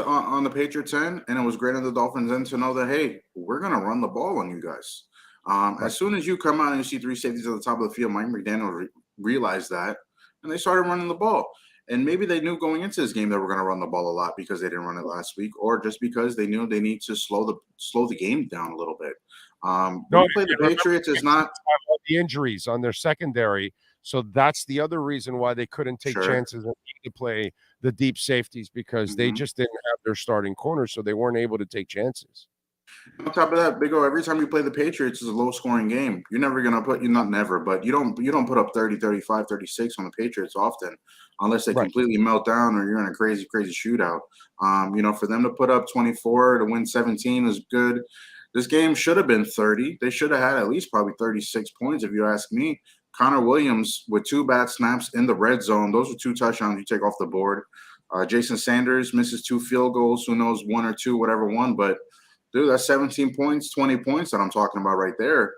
the Patriots end, and it was great on the Dolphins end to know that, hey, we're going to run the ball on you guys. As soon as you come out and you see 3 safeties at the top of the field, Mike McDaniel realized that, and they started running the ball. And maybe they knew going into this game that we're going to run the ball a lot because they didn't run it last week, or just because they knew they need to slow the game down a little bit. When you play the Patriots, is not the injuries on their secondary, so that's the other reason why they couldn't take chances and to play the deep safeties because they just didn't have their starting corners, so they weren't able to take chances. On top of that, Big O, every time you play the Patriots, it's a low-scoring game. You're never going to put – not never, but you don't put up 30, 35, 36 on the Patriots often unless they completely melt down or you're in a crazy, crazy shootout. For them to put up 24 to win 17 is good. This game should have been 30. They should have had at least probably 36 points if you ask me. Connor Williams with 2 bad snaps in the red zone. Those are 2 touchdowns you take off the board. Jason Sanders misses 2 field goals. Who knows, 1 or 2, whatever one, but – dude, that's 17 points, 20 points that I'm talking about right there.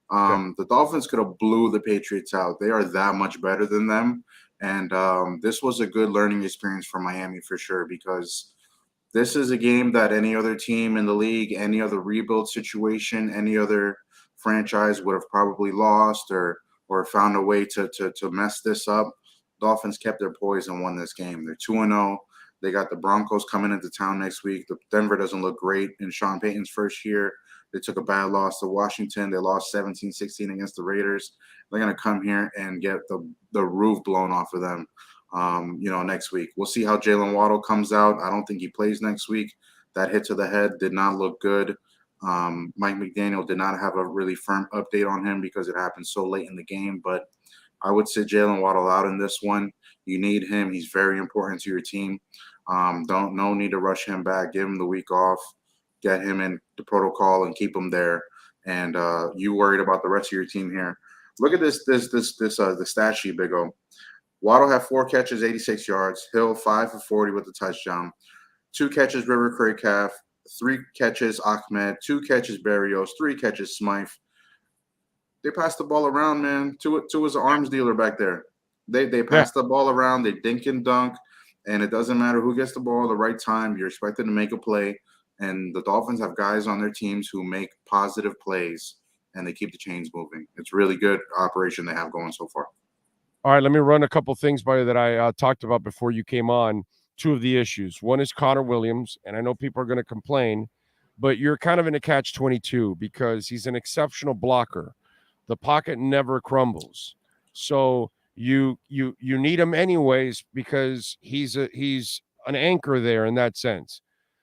The Dolphins could have blew the Patriots out. They are that much better than them. And this was a good learning experience for Miami for sure, because this is a game that any other team in the league, any other rebuild situation, any other franchise would have probably lost or found a way to mess this up. Dolphins kept their poise and won this game. They're 2-0. They got the Broncos coming into town next week. The Denver doesn't look great in Sean Payton's first year. They took a bad loss to Washington. They lost 17-16 against the Raiders. They're going to come here and get the roof blown off of them, next week. We'll see how Jalen Waddle comes out. I don't think he plays next week. That hit to the head did not look good. Mike McDaniel did not have a really firm update on him because it happened so late in the game. But I would sit Jalen Waddle out in this one. You need him. He's very important to your team. No need to rush him back. Give him the week off. Get him in the protocol and keep him there. And you worried about the rest of your team here. Look at the stat sheet, Big O. Waddle had 4 catches, 86 yards. Hill 5 for 40 with a touchdown. 2 catches, River Craig Calf. 3 catches, Ahmed. 2 catches, Berrios. 3 catches, Smythe. They passed the ball around, man. Tua's an arms dealer back there. They pass the ball around. They dink and dunk. And it doesn't matter who gets the ball at the right time. You're expected to make a play. And the Dolphins have guys on their teams who make positive plays, and they keep the chains moving. It's really good operation they have going so far. All right, let me run a couple things by you that I talked about before you came on. 2 of the issues. One is Connor Williams, and I know people are going to complain, but you're kind of in a catch-22 because he's an exceptional blocker. The pocket never crumbles. So you need him anyways because he's an anchor there in that sense.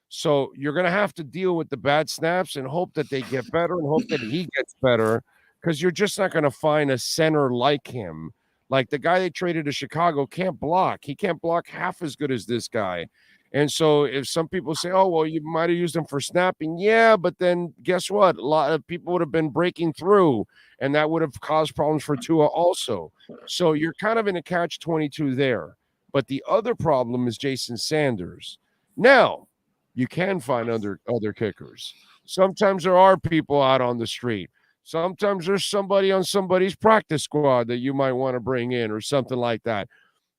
So you're going to have to deal with the bad snaps and hope that they get better and hope that he gets better because you're just not going to find a center like him. Like the guy they traded to Chicago can't block. He can't block half as good as this guy. And so if some people say, oh, well, you might have used him for snapping. Yeah, but then guess what? A lot of people would have been breaking through, and that would have caused problems for Tua also. So you're kind of in a catch-22 there. But the other problem is Jason Sanders. Now, you can find other kickers. Sometimes there are people out on the street. Sometimes there's somebody on somebody's practice squad that you might want to bring in or something like that.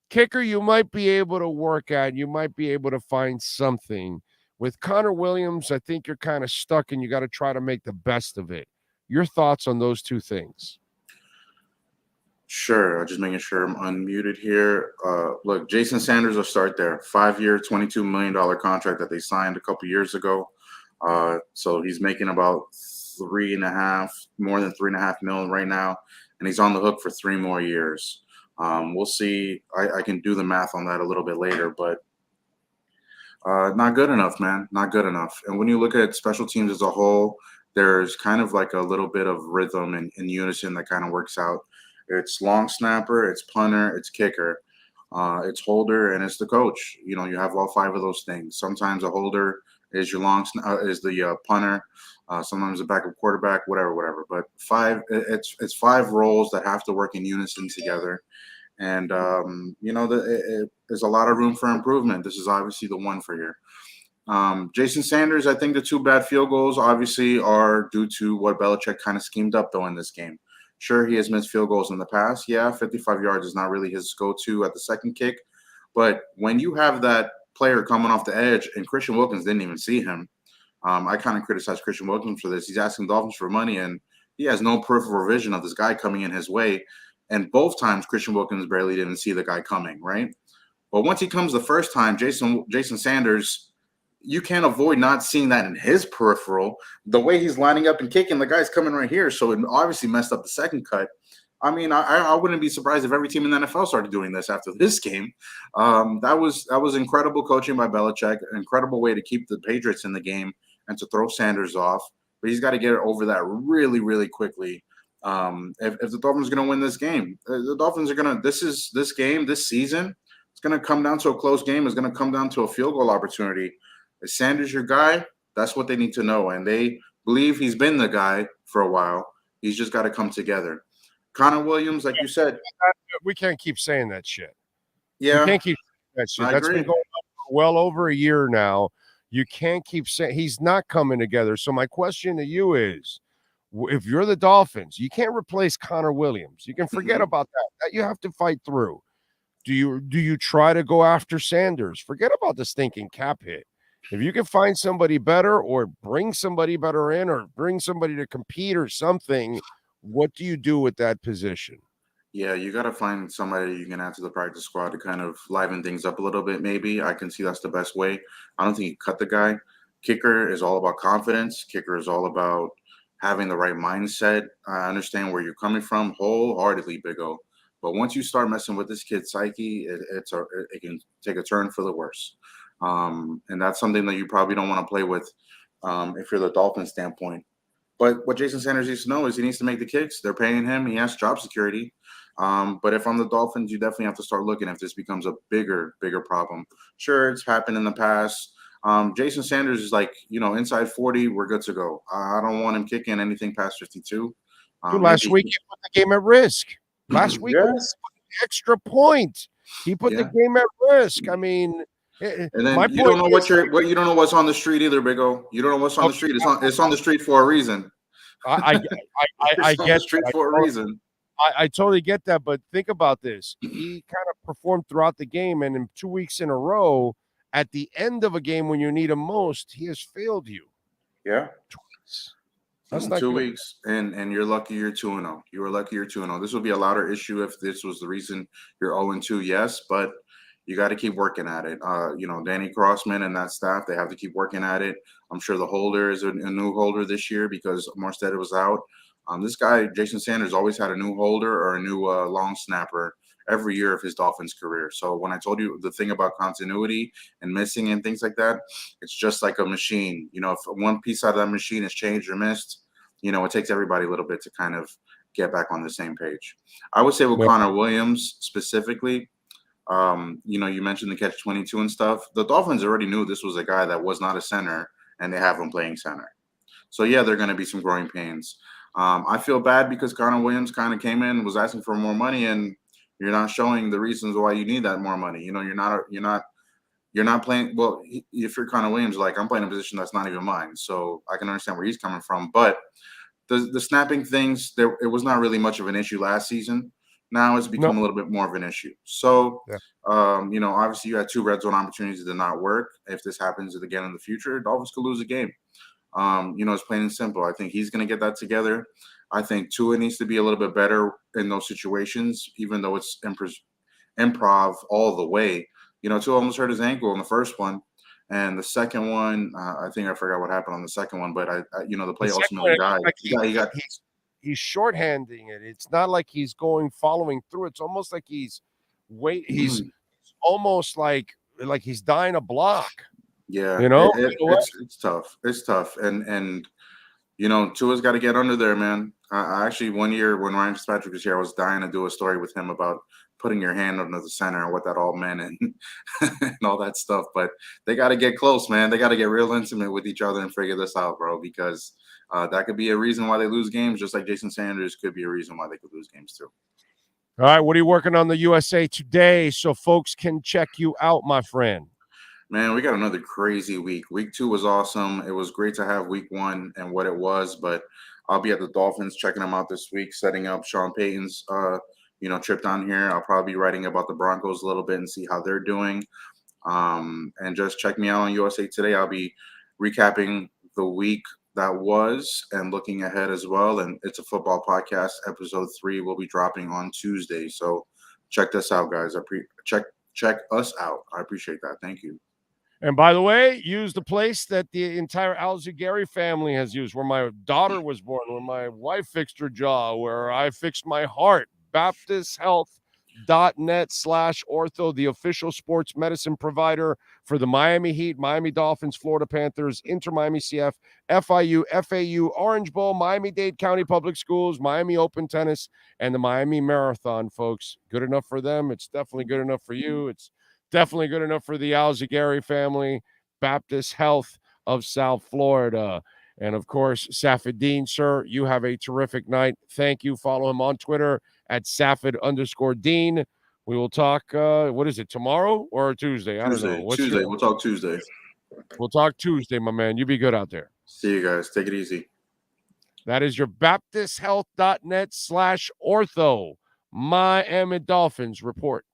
Kicker, you might be able to work at. You might be able to find something. With Connor Williams, I think you're kind of stuck and you got to try to make the best of it. Your thoughts on those two things? Sure. I'm just making sure I'm unmuted here. Look, Jason Sanders will start there. 5-year, $22 million contract that they signed a couple years ago. So he's making about more than $3.5 million right now, and he's on the hook for 3 more years. We'll see. I can do the math on that a little bit later, but not good enough, man. Not good enough. And when you look at special teams as a whole, there's kind of like a little bit of rhythm and unison that kind of works out. It's long snapper, it's punter, it's kicker, it's holder, and it's the coach. You know, you have all 5 of those things. Sometimes a holder is your is the punter. Sometimes a backup quarterback, whatever. But it's 5 roles that have to work in unison together. And there's a lot of room for improvement. This is obviously the one for here. Jason Sanders, I think the 2 bad field goals obviously are due to what Belichick kind of schemed up though in this game. Sure, he has missed field goals in the past. Yeah, 55 yards is not really his go-to at the second kick. But when you have that player coming off the edge, and Christian Wilkins didn't even see him, I kind of criticize Christian Wilkins for this. He's asking Dolphins for money, and he has no peripheral vision of this guy coming in his way. And both times, Christian Wilkins barely didn't see the guy coming, right? But once he comes the first time, Jason Sanders, you can't avoid not seeing that in his peripheral. The way he's lining up and kicking, the guy's coming right here. So it obviously messed up the second cut. I mean, I wouldn't be surprised if every team in the NFL started doing this after this game. That was incredible coaching by Belichick, an incredible way to keep the Patriots in the game and to throw Sanders off. But he's got to get over that really, really quickly. If the Dolphins are going to win this game, the Dolphins are going to – this season, it's going to come down to a close game. It's going to come down to a field goal opportunity. Is Sanders your guy? That's what they need to know. And they believe he's been the guy for a while. He's just got to come together. Connor Williams, like you said. We can't keep saying that shit. Yeah. We can't keep saying that shit. That's been going on for well over a year now. You can't keep saying he's not coming together. So my question to you is, if you're the Dolphins, you can't replace Connor Williams. You can forget about that. That you have to fight through. Do you try to go after Sanders? Forget about the stinking cap hit. If you can find somebody better or bring somebody better in or bring somebody to compete or something, what do you do with that position? Yeah, you got to find somebody you can add to the practice squad to kind of liven things up a little bit, maybe. I can see that's the best way. I don't think you cut the guy. Kicker is all about confidence. Kicker is all about having the right mindset. I understand where you're coming from wholeheartedly, Big O. But once you start messing with this kid's psyche, it can take a turn for the worse. And that's something that you probably don't want to play with if you're the Dolphins standpoint. But what Jason Sanders needs to know is he needs to make the kicks. They're paying him. He has job security. But if I'm the Dolphins, you definitely have to start looking if this becomes a bigger problem. Sure, it's happened in the past. Jason Sanders is like, inside 40, we're good to go. I don't want him kicking anything past 52. Last week, he put the game at risk. Last week, yes. He put an extra point. He put the game at risk. I mean, and then you don't know you don't know what's on the street either, Big O. You don't know what's on the street. It's on the street for a reason. I get the street for a reason. I totally get that, but think about this. He kind of performed throughout the game, and in 2 weeks in a row, at the end of a game when you need him most, he has failed you. Yeah. Twice. That's not 2 weeks, and you're lucky you're 2-0. You were lucky you're 2-0. This would be a louder issue if this was the reason you're 0-2, yes, but you got to keep working at it. Danny Crossman and that staff, they have to keep working at it. I'm sure the holder is a new holder this year because Morstead was out. This guy, Jason Sanders, always had a new holder or a new long snapper every year of his Dolphins career. So when I told you the thing about continuity and missing and things like that, it's just like a machine. If one piece out of that machine is changed or missed, it takes everybody a little bit to kind of get back on the same page. I would say with Connor Williams specifically, you mentioned the catch-22 and stuff. The Dolphins already knew this was a guy that was not a center, and they have him playing center. So, yeah, there are going to be some growing pains. I feel bad because Connor Williams kind of came in and was asking for more money, and you're not showing the reasons why you need that more money. You're not playing. Well, if you're Connor Williams, like, I'm playing a position that's not even mine, so I can understand where he's coming from. But the snapping things, it was not really much of an issue last season. Now it's become No. a little bit more of an issue. So, Yeah. Obviously you had 2 red zone opportunities that did not work. If this happens again in the future, Dolphins could lose a game. It's plain and simple. I think he's going to get that together. I think Tua needs to be a little bit better in those situations, even though it's improv all the way. Tua almost hurt his ankle in the first one. And the second one, I think I forgot what happened on the second one, but the play ultimately died. Like he's shorthanding it. It's not like he's following through. It's almost like he's almost like he's dying a block. Yeah, it's tough. It's tough, and Tua's got to get under there, man. I actually, one year when Ryan Fitzpatrick was here, I was dying to do a story with him about putting your hand under the center and what that all meant and all that stuff. But they got to get close, man. They got to get real intimate with each other and figure this out, bro, because that could be a reason why they lose games, just like Jason Sanders could be a reason why they could lose games too. All right, what are you working on the USA Today so folks can check you out, my friend? Man, we got another crazy week. Week 2 was awesome. It was great to have week 1 and what it was, but I'll be at the Dolphins checking them out this week, setting up Sean Payton's trip down here. I'll probably be writing about the Broncos a little bit and see how they're doing. And just check me out on USA Today. I'll be recapping the week that was and looking ahead as well. And It's a Football Podcast. Episode 3 will be dropping on Tuesday. So check this out, guys. Check us out. I appreciate that. Thank you. And by the way, use the place that the entire Alzugaray family has used, where my daughter was born, where my wife fixed her jaw, where I fixed my heart. BaptistHealth.net/ortho, the official sports medicine provider for the Miami Heat, Miami Dolphins, Florida Panthers, Inter Miami CF, FIU, FAU, Orange Bowl, Miami-Dade County Public Schools, Miami Open Tennis, and the Miami Marathon, folks. Good enough for them. It's definitely good enough for you. It's definitely good enough for the Alzugaray family. Baptist Health of South Florida. And, of course, Safadine, sir, you have a terrific night. Thank you. Follow him on Twitter at Safad_Dean. We will talk, what is it, tomorrow or Tuesday? I don't know. Tuesday. We'll talk Tuesday. We'll talk Tuesday, my man. You be good out there. See you guys. Take it easy. That is your BaptistHealth.net/ortho Miami Dolphins report.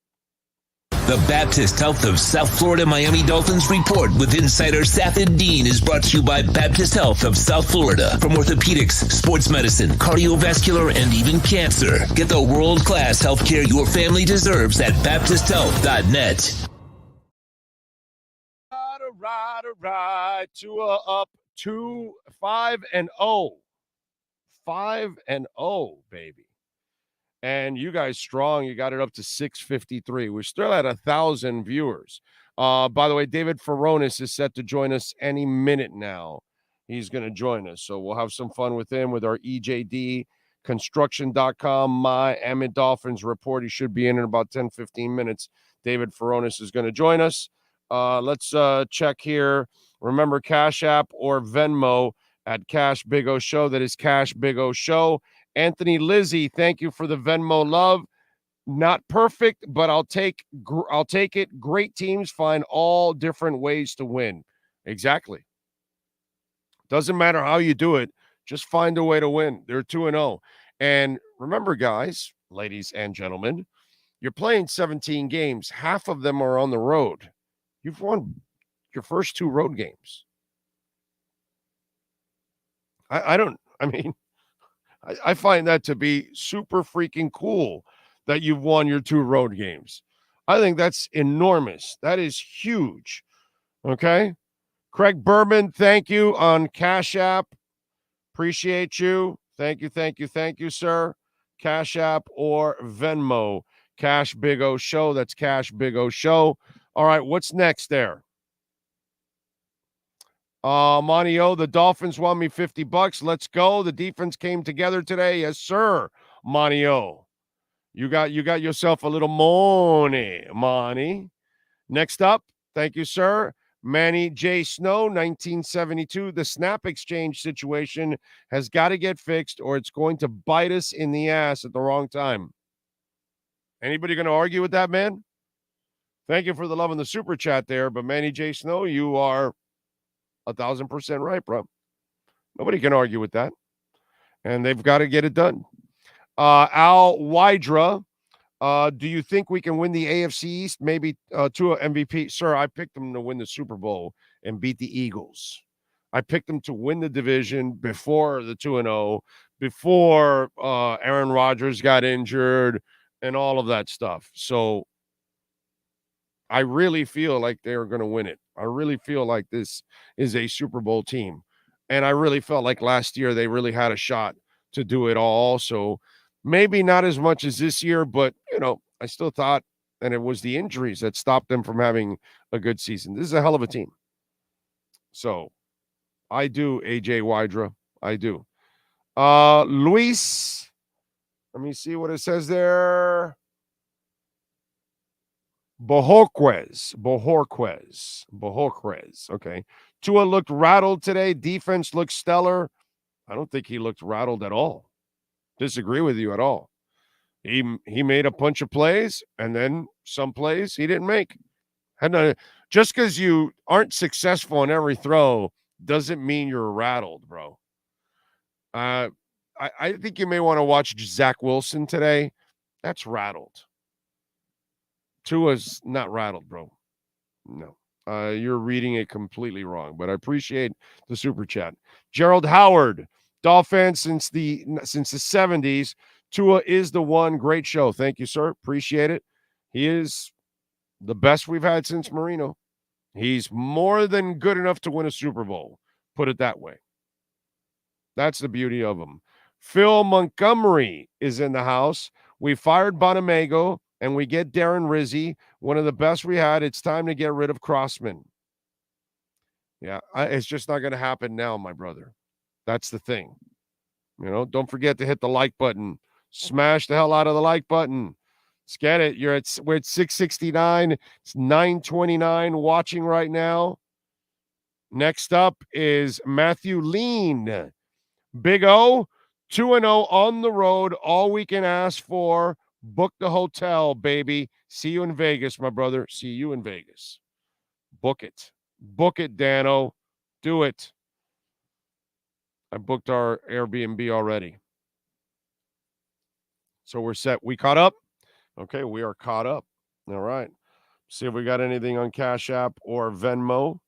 The Baptist Health of South Florida Miami Dolphins report with insider Safad Dean is brought to you by Baptist Health of South Florida. From orthopedics, sports medicine, cardiovascular, and even cancer. Get the world-class healthcare your family deserves at BaptistHealth.net. All right. Tua up 5-0. 5-0, baby. And you guys strong. You got it up to 653. We're still at 1,000 viewers. By the way, David Furones is set to join us any minute now. He's going to join us. So we'll have some fun with him with our EJD construction.com Miami Dolphins report. He should be in about 10, 15 minutes. David Furones is going to join us. Let's check here. Remember, Cash App or Venmo at Cash Big O Show. That is Cash Big O Show. Anthony Lizzie, thank you for the Venmo love. Not perfect, but I'll take it. Great teams find all different ways to win. Exactly. Doesn't matter how you do it. Just find a way to win. They're 2-0. And remember, guys, ladies and gentlemen, you're playing 17 games. Half of them are on the road. You've won your first 2 road games. I find that to be super freaking cool that you've won your 2 road games. I think that's enormous. That is huge. Okay. Craig Berman, thank you on Cash App. Appreciate you. Thank you, sir. Cash App or Venmo. Cash Big O Show. That's Cash Big O Show. All right. What's next there? Monty O, the Dolphins won me $50. Let's go. The defense came together today. Yes, sir. Monty O. You got yourself a little money, Monty. Next up, thank you, sir. Manny J. Snow, 1972. The snap exchange situation has got to get fixed or it's going to bite us in the ass at the wrong time. Anybody going to argue with that, man? Thank you for the love in the super chat there. But Manny J. Snow, you are 1,000% right, bro. Nobody can argue with that. and they've got to get it done. Al Wydra, do you think we can win the AFC East? Maybe Tua MVP. Sir, I picked them to win the Super Bowl and beat the Eagles. I picked them to win the division before the 2-0, before Aaron Rodgers got injured and all of that stuff. So I really feel like they're going to win it. I really feel like this is a Super Bowl team. And I really felt like last year they really had a shot to do it all. So maybe not as much as this year, but, I still thought, and it was the injuries that stopped them from having a good season. This is a hell of a team. So I do, AJ Wydra. I do. Luis, let me see what it says there. Bojorquez. Okay. Tua looked rattled today. Defense looked stellar. I don't think he looked rattled at all. Disagree with you at all. He made a bunch of plays, and then some plays he didn't make. Just because you aren't successful in every throw doesn't mean you're rattled, bro. I think you may want to watch Zach Wilson today. That's rattled. Tua's not rattled, bro. No. You're reading it completely wrong, but I appreciate the super chat. Gerald Howard, Dolphins since the 70s. Tua is the one. Great show. Thank you, sir. Appreciate it. He is the best we've had since Marino. He's more than good enough to win a Super Bowl. Put it that way. That's the beauty of him. Phil Montgomery is in the house. We fired Bonamago, and we get Darren Rizzi, one of the best we had. It's time to get rid of Crossman. Yeah, it's just not going to happen now, my brother. That's the thing. Don't forget to hit the like button. Smash the hell out of the like button. Let's get it. We're at 669. It's 929 watching right now. Next up is Matthew Lean. Big O, 2-0 on the road. All we can ask for. Book the hotel, baby. See you in Vegas, my brother. See you in Vegas. Book it. Book it, Dano. Do it. I booked our Airbnb already. So we're set. We caught up? Okay, we are caught up. All right. See if we got anything on Cash App or Venmo.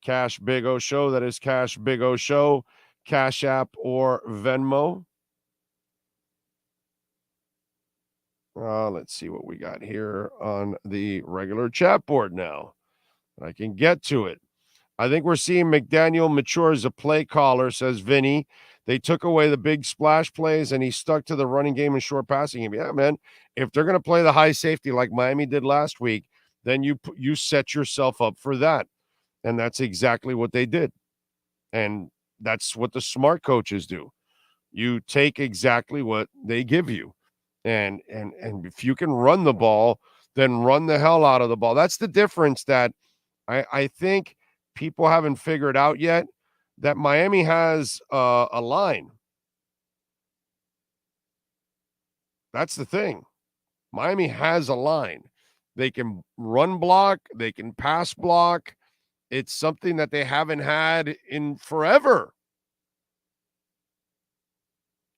Cash Big O Show. That is Cash Big O Show. Cash App or Venmo. Let's see what we got here on the regular chat board now. I can get to it. I think we're seeing McDaniel mature as a play caller, says Vinny. They took away the big splash plays, and he stuck to the running game and short passing game. Yeah, man. If they're going to play the high safety like Miami did last week, then you set yourself up for that. And that's exactly what they did. And that's what the smart coaches do. You take exactly what they give you. And if you can run the ball, then run the hell out of the ball. That's the difference that I think people haven't figured out yet, that Miami has a line. That's the thing. Miami has a line. They can run block. They can pass block. It's something that they haven't had in forever.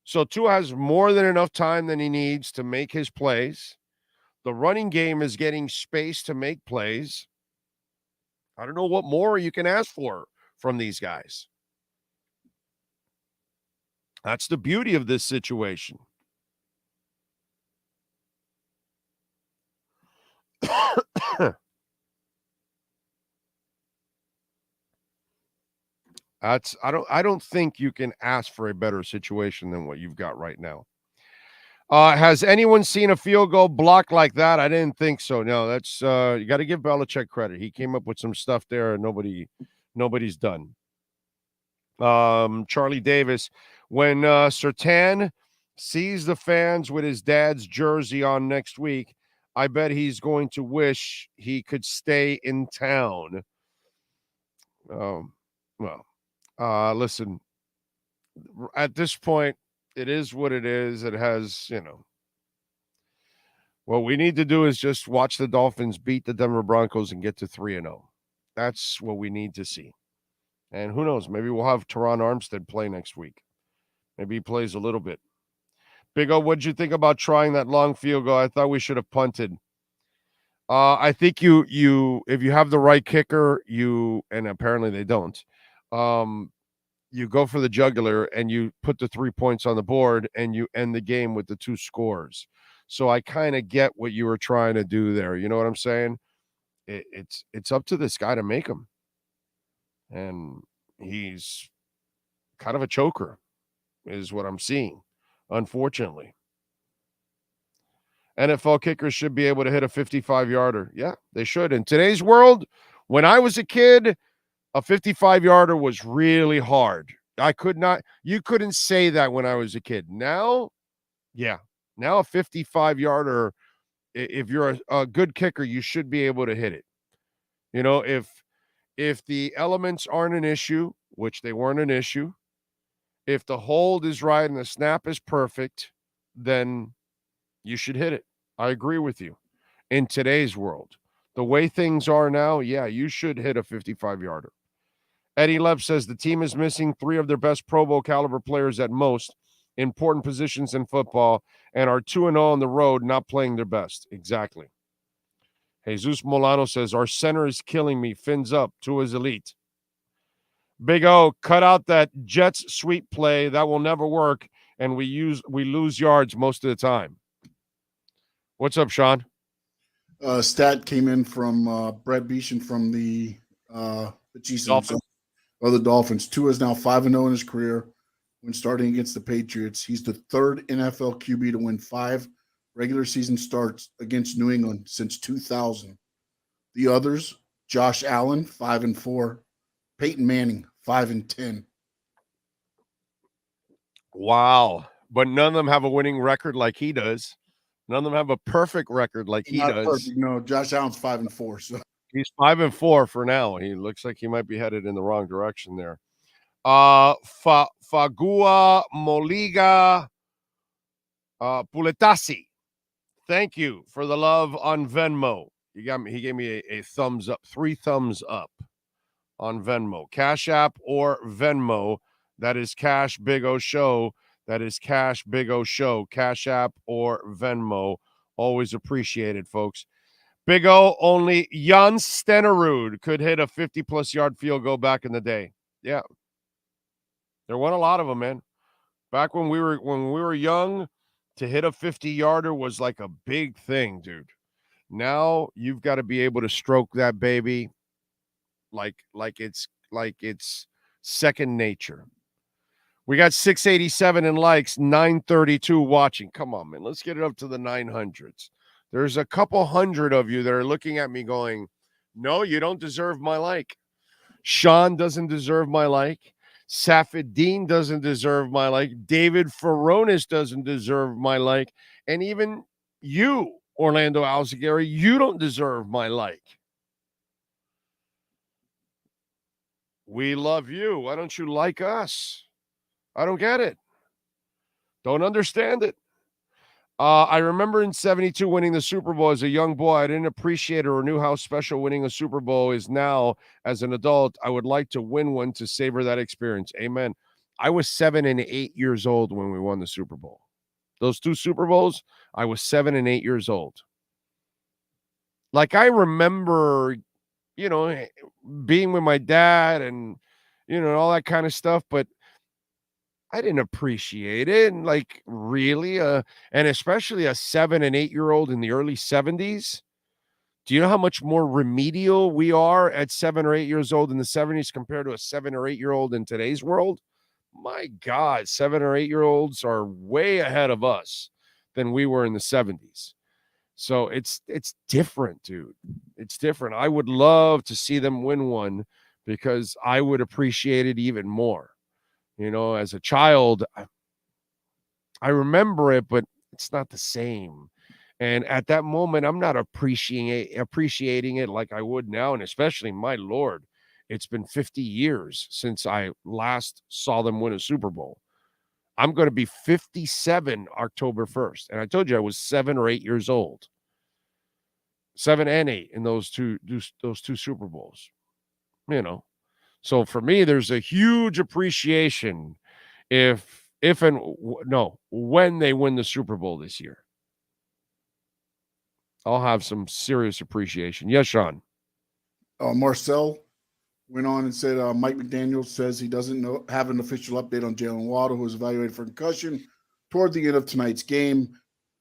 So Tua has more than enough time than he needs to make his plays. The running game is getting space to make plays. I don't know what more you can ask for from these guys. That's the beauty of this situation. I don't think you can ask for a better situation than what you've got right now. Has anyone seen a field goal block like that? I didn't think so. No, that's you got to give Belichick credit. He came up with some stuff there, and nobody's done. Charlie Davis, when Surtain sees the fans with his dad's jersey on next week, I bet he's going to wish he could stay in town. Listen, at this point, it is what it is. It has, what we need to do is just watch the Dolphins beat the Denver Broncos and get to 3-0. That's what we need to see. And who knows? Maybe we'll have Teron Armstead play next week. Maybe he plays a little bit. Big O, what'd you think about trying that long field goal? I thought we should have punted. I think you if you have the right kicker, and apparently they don't, you go for the jugular and you put the 3 points on the board and you end the game with the 2 scores. So I kind of get what you were trying to do there. You know what I'm saying? It's up to this guy to make them. And he's kind of a choker, is what I'm seeing, unfortunately. NFL kickers should be able to hit a 55-yarder. Yeah, they should. In today's world, when I was a kid, a 55-yarder was really hard. You couldn't say that when I was a kid. Now, yeah. Now a 55-yarder, if you're a good kicker, you should be able to hit it. You know, if the elements aren't an issue, which they weren't an issue, if the hold is right and the snap is perfect, then you should hit it. I agree with you. In today's world, the way things are now, yeah, you should hit a 55-yarder. Eddie Lev says the team is missing 3 of their best Pro Bowl caliber players at most important positions in football and are 2-0 on the road, not playing their best. Exactly. Jesus Molano says, our center is killing me. Fins up. Tua's elite. Big O, cut out that Jets sweep play. That will never work, and we lose yards most of the time. What's up, Sean? Stat came in from Brett Beeson from the Dolphins. The Dolphins. Tua is now 5-0 in his career when starting against the Patriots. He's the 3rd NFL QB to win 5 regular season starts against New England since 2000. The others, Josh Allen, 5-4, Peyton Manning, 5-10. Wow. But none of them have a winning record like he does. None of them have a perfect record like he does. Perfect. No, Josh Allen's 5-4. So he's 5-4 for now. He looks like he might be headed in the wrong direction there. Fagua Moliga Puletasi. Thank you for the love on Venmo. He gave me a thumbs up, 3 thumbs up on Venmo. Cash App or Venmo. That is Cash Big O Show. That is Cash Big O Show. Cash App or Venmo. Always appreciated, folks. Big O, only Jan Stenerud could hit a 50-plus yard field goal back in the day. Yeah. There weren't a lot of them, man. Back when we were young, to hit a 50-yarder was like a big thing, dude. Now you've got to be able to stroke that baby like it's second nature. We got 687 in likes, 932 watching. Come on, man. Let's get it up to the 900s. There's a couple hundred of you that are looking at me going, no, you don't deserve my like. Sean doesn't deserve my like. Safedine doesn't deserve my like. David Feronis doesn't deserve my like. And even you, Orlando Alzugaray, you don't deserve my like. We love you. Why don't you like us? I don't get it. Don't understand it. I remember in 72 winning the Super Bowl as a young boy. I didn't appreciate it or knew how special winning a Super Bowl is now as an adult. I would like to win one to savor that experience. Amen. I was 7 and 8 years old when we won the Super Bowl. Those 2 Super Bowls, I was 7 and 8 years old. Like, I remember, being with my dad and, all that kind of stuff, but I didn't appreciate it. And like, really, and especially a 7 and 8 year old in the early 70s. Do you know how much more remedial we are at 7 or 8 years old in the 70s compared to a 7 or 8 year old in today's world? My God, 7 or 8 year olds are way ahead of us than we were in the 70s. So it's different, dude. It's different. I would love to see them win one because I would appreciate it even more. As a child, I remember it, but it's not the same. And at that moment, I'm not appreciating it like I would now. And especially, my Lord, it's been 50 years since I last saw them win a Super Bowl. I'm going to be 57 October 1st. And I told you I was 7 or 8 years old. 7 and 8 in those two Super Bowls. So for me, there's a huge appreciation when they win the Super Bowl this year. I'll have some serious appreciation. Yes, Sean. Marcel went on and said Mike McDaniel says he doesn't have an official update on Jalen Waddle, who was evaluated for concussion toward the end of tonight's game.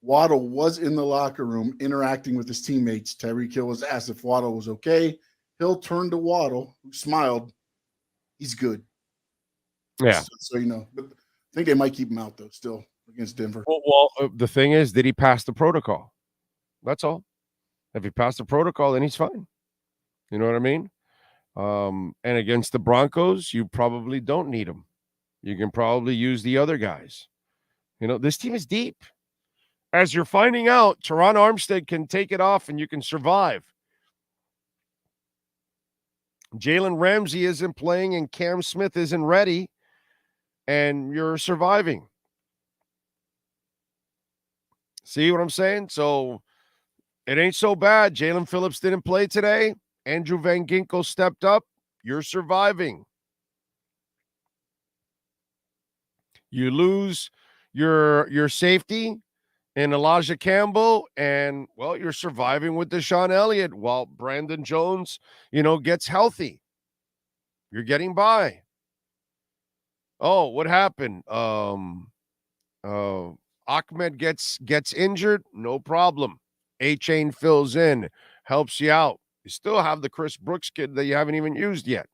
Waddle was in the locker room interacting with his teammates. Tyreek Hill was asked if Waddle was okay. Hill turned to Waddle, who smiled. He's good. Yeah. So you know, but I think they might keep him out, though, still against Denver. Well, the thing is, did he pass the protocol? That's all. If he passed the protocol, then he's fine. You know what I mean? And against the Broncos, you probably don't need him. You can probably use the other guys. You know, this team is deep. As you're finding out, Teron Armstead can take it off and you can survive. Jalen Ramsey isn't playing and Cam Smith isn't ready, and you're surviving. See what I'm saying? So it ain't so bad. Jalen Phillips didn't play today. Andrew Van Ginkel stepped up. You're surviving. You lose your safety in Elijah Campbell, and, well, you're surviving with Deshaun Elliott while Brandon Jones, gets healthy. You're getting by. Oh, what happened? Ahmed gets injured. No problem. A-Chain fills in, helps you out. You still have the Chris Brooks kid that you haven't even used yet.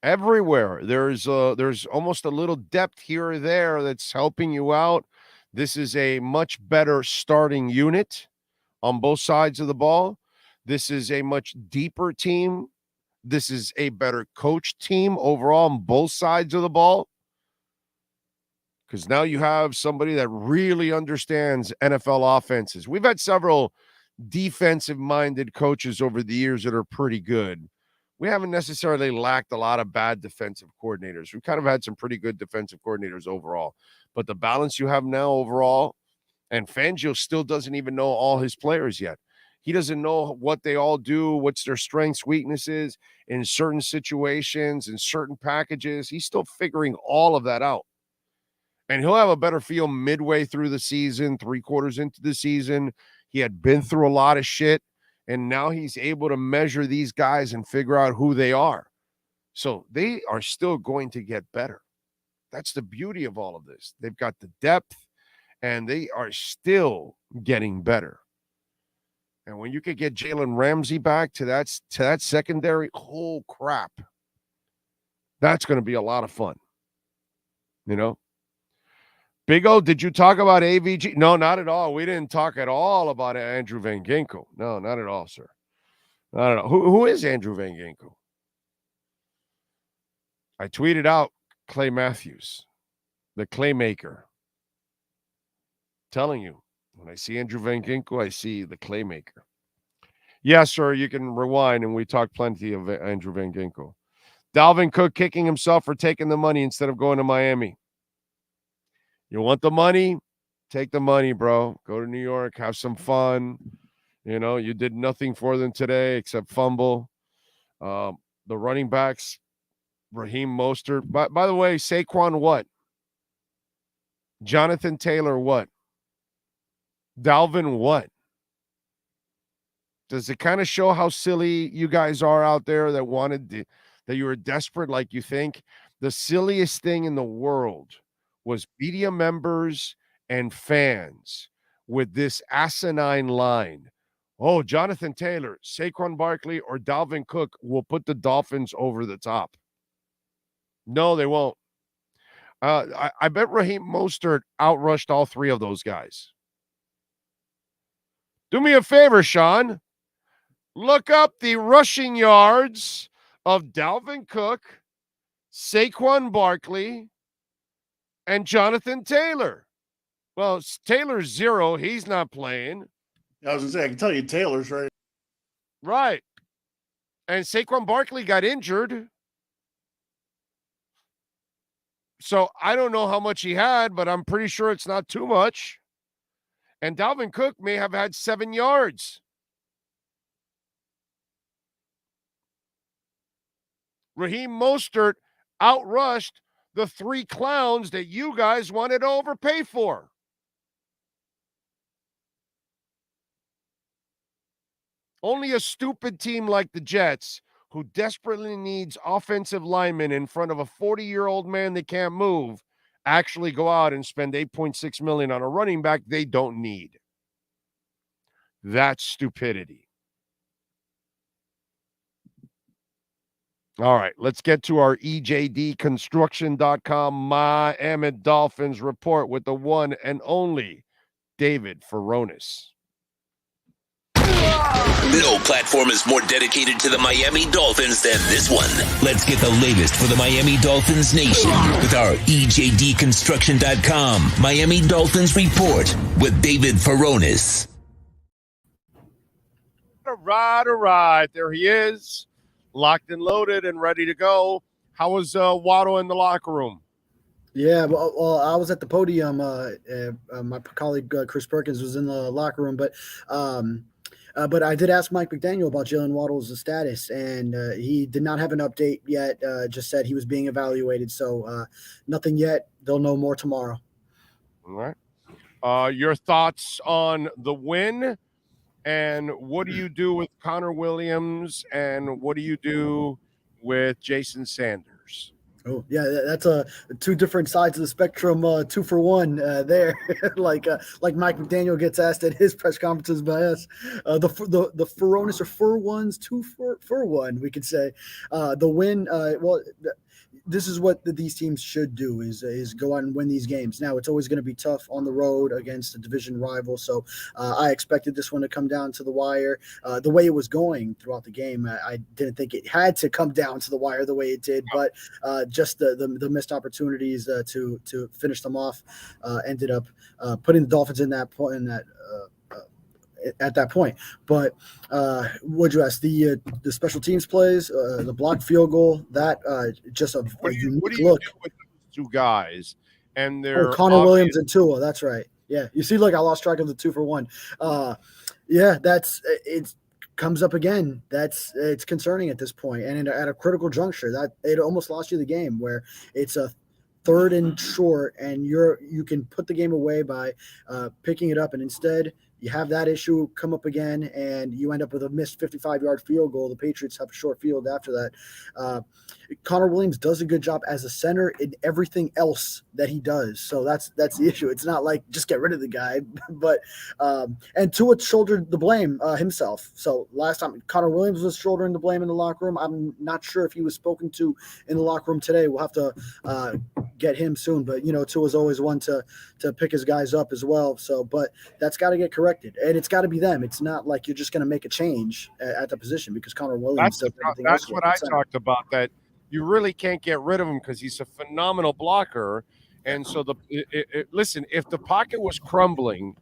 Everywhere there's almost a little depth here or there that's helping you out. This is a much better starting unit on both sides of the ball. This is a much deeper team. This is a better coach team overall on both sides of the ball, because now you have somebody that really understands NFL offenses. We've had several defensive-minded coaches over the years that are pretty good. We haven't necessarily lacked a lot of bad defensive coordinators. We've kind of had some pretty good defensive coordinators overall. But the balance you have now overall, and Fangio still doesn't even know all his players yet. He doesn't know what they all do, what's their strengths, weaknesses in certain situations, in certain packages. He's still figuring all of that out. And he'll have a better feel midway through the season, 3 quarters into the season. He had been through a lot of shit. And now he's able to measure these guys and figure out who they are. So they are still going to get better. That's the beauty of all of this. They've got the depth, and they are still getting better. And when you could get Jalen Ramsey back to that secondary, oh, crap. That's going to be a lot of fun. Big O, did you talk about AVG? No, not at all. We didn't talk at all about Andrew Van Ginkel. No, not at all, sir. Not at all. Who is Andrew Van Ginkel? I tweeted out Clay Matthews, the Claymaker. Telling you, when I see Andrew Van Ginkel, I see the Claymaker. Yes, sir, you can rewind, and we talked plenty of Andrew Van Ginkel. Dalvin Cook kicking himself for taking the money instead of going to Miami. You want the money? Take the money, bro. Go to New York, have some fun. You did nothing for them today except fumble. The running backs, Raheem Mostert. By the way, Saquon what? Jonathan Taylor what? Dalvin what? Does it kind of show how silly you guys are out there that you were desperate like you think? The silliest thing in the world was media members and fans with this asinine line. Oh, Jonathan Taylor, Saquon Barkley, or Dalvin Cook will put the Dolphins over the top. No, they won't. I bet Raheem Mostert outrushed all 3 of those guys. Do me a favor, Sean. Look up the rushing yards of Dalvin Cook, Saquon Barkley, and Jonathan Taylor. Well, Taylor's 0. He's not playing. I was going to say, I can tell you Taylor's right. Right. And Saquon Barkley got injured. So I don't know how much he had, but I'm pretty sure it's not too much. And Dalvin Cook may have had 7 yards. Raheem Mostert outrushed the 3 clowns that you guys wanted to overpay for. Only a stupid team like the Jets, who desperately needs offensive linemen in front of a 40-year-old man that can't move, actually go out and spend $8.6 million on a running back they don't need. That's stupidity. All right, let's get to our EJDconstruction.com Miami Dolphins report with the one and only David Furones. No platform is more dedicated to the Miami Dolphins than this one. Let's get the latest for the Miami Dolphins Nation with our EJDconstruction.com Miami Dolphins report with David Furones. All right. There he is, locked and loaded and ready to go. How was Waddle in the locker room? Yeah, well, I was at the podium. My colleague Chris Perkins was in the locker room, but I did ask Mike McDaniel about Jalen Waddle's status, and he did not have an update yet. Just said he was being evaluated, so nothing yet. They'll know more tomorrow. All right. Your thoughts on the win, and what do you do with Connor Williams, and what do you do with Jason Sanders? Oh yeah, that's two different sides of the spectrum. 2 for 1 there, like Mike McDaniel gets asked at his press conferences by us. The Furones are for ones, 2 for 1. We could say the win. This is what these teams should do: is go out and win these games. Now it's always going to be tough on the road against a division rival. So I expected this one to come down to the wire. The way it was going throughout the game, I didn't think it had to come down to the wire the way it did. But just the missed opportunities to finish them off ended up putting the Dolphins in that point. At that point. But what'd you ask? The special teams plays, the blocked field goal, that just a unique what do you look. do with those 2 guys and their Connor Williams and Tua? That's right. Yeah, you see, look, I lost track of the 2 for 1. Yeah, it comes up again. It's concerning at this point, and at a critical juncture, that it almost lost you the game, where it's a 3rd and short, and you can put the game away by picking it up, and instead you have that issue come up again, and you end up with a missed 55-yard field goal. The Patriots have a short field after that. Connor Williams does a good job as a center in everything else that he does. So that's the issue. It's not like just get rid of the guy, but and Tua shouldered the blame himself. So last time Connor Williams was shouldering the blame in the locker room. I'm not sure if he was spoken to in the locker room today. We'll have to get him soon, but Tua's always one to pick his guys up as well. So, but that's got to get corrected, and it's got to be them. It's not like you're just going to make a change at the position because Connor Williams does everything else. That's what I talked about, that you really can't get rid of him because he's a phenomenal blocker. And so listen, if the pocket was crumbling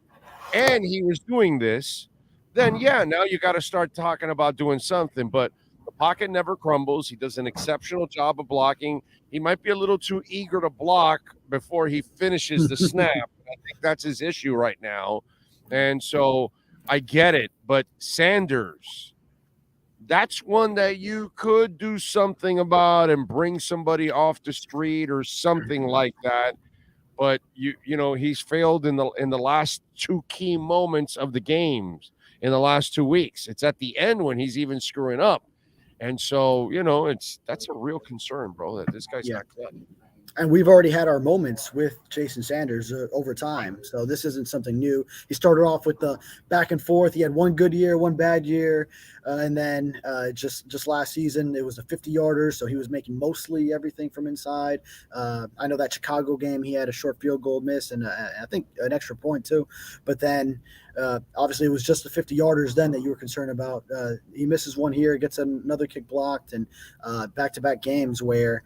and he was doing this, then yeah, now you got to start talking about doing something. But the pocket never crumbles. He does an exceptional job of blocking. He might be a little too eager to block before he finishes the snap. I think that's his issue right now. And so I get it. But Sanders, that's one that you could do something about and bring somebody off the street or something like that. But he's failed in the last 2 key moments of the games in the last 2 weeks. It's at the end when he's even screwing up. And so, that's a real concern, bro, that this guy's not good. And we've already had our moments with Jason Sanders over time. So this isn't something new. He started off with the back and forth. He had 1 good year, 1 bad year. And then just last season, it was a 50-yarder. So he was making mostly everything from inside. I know that Chicago game, he had a short field goal miss and I think an extra point too. But then obviously it was just the 50-yarders then that you were concerned about. He misses one here, gets another kick blocked, and back-to-back games where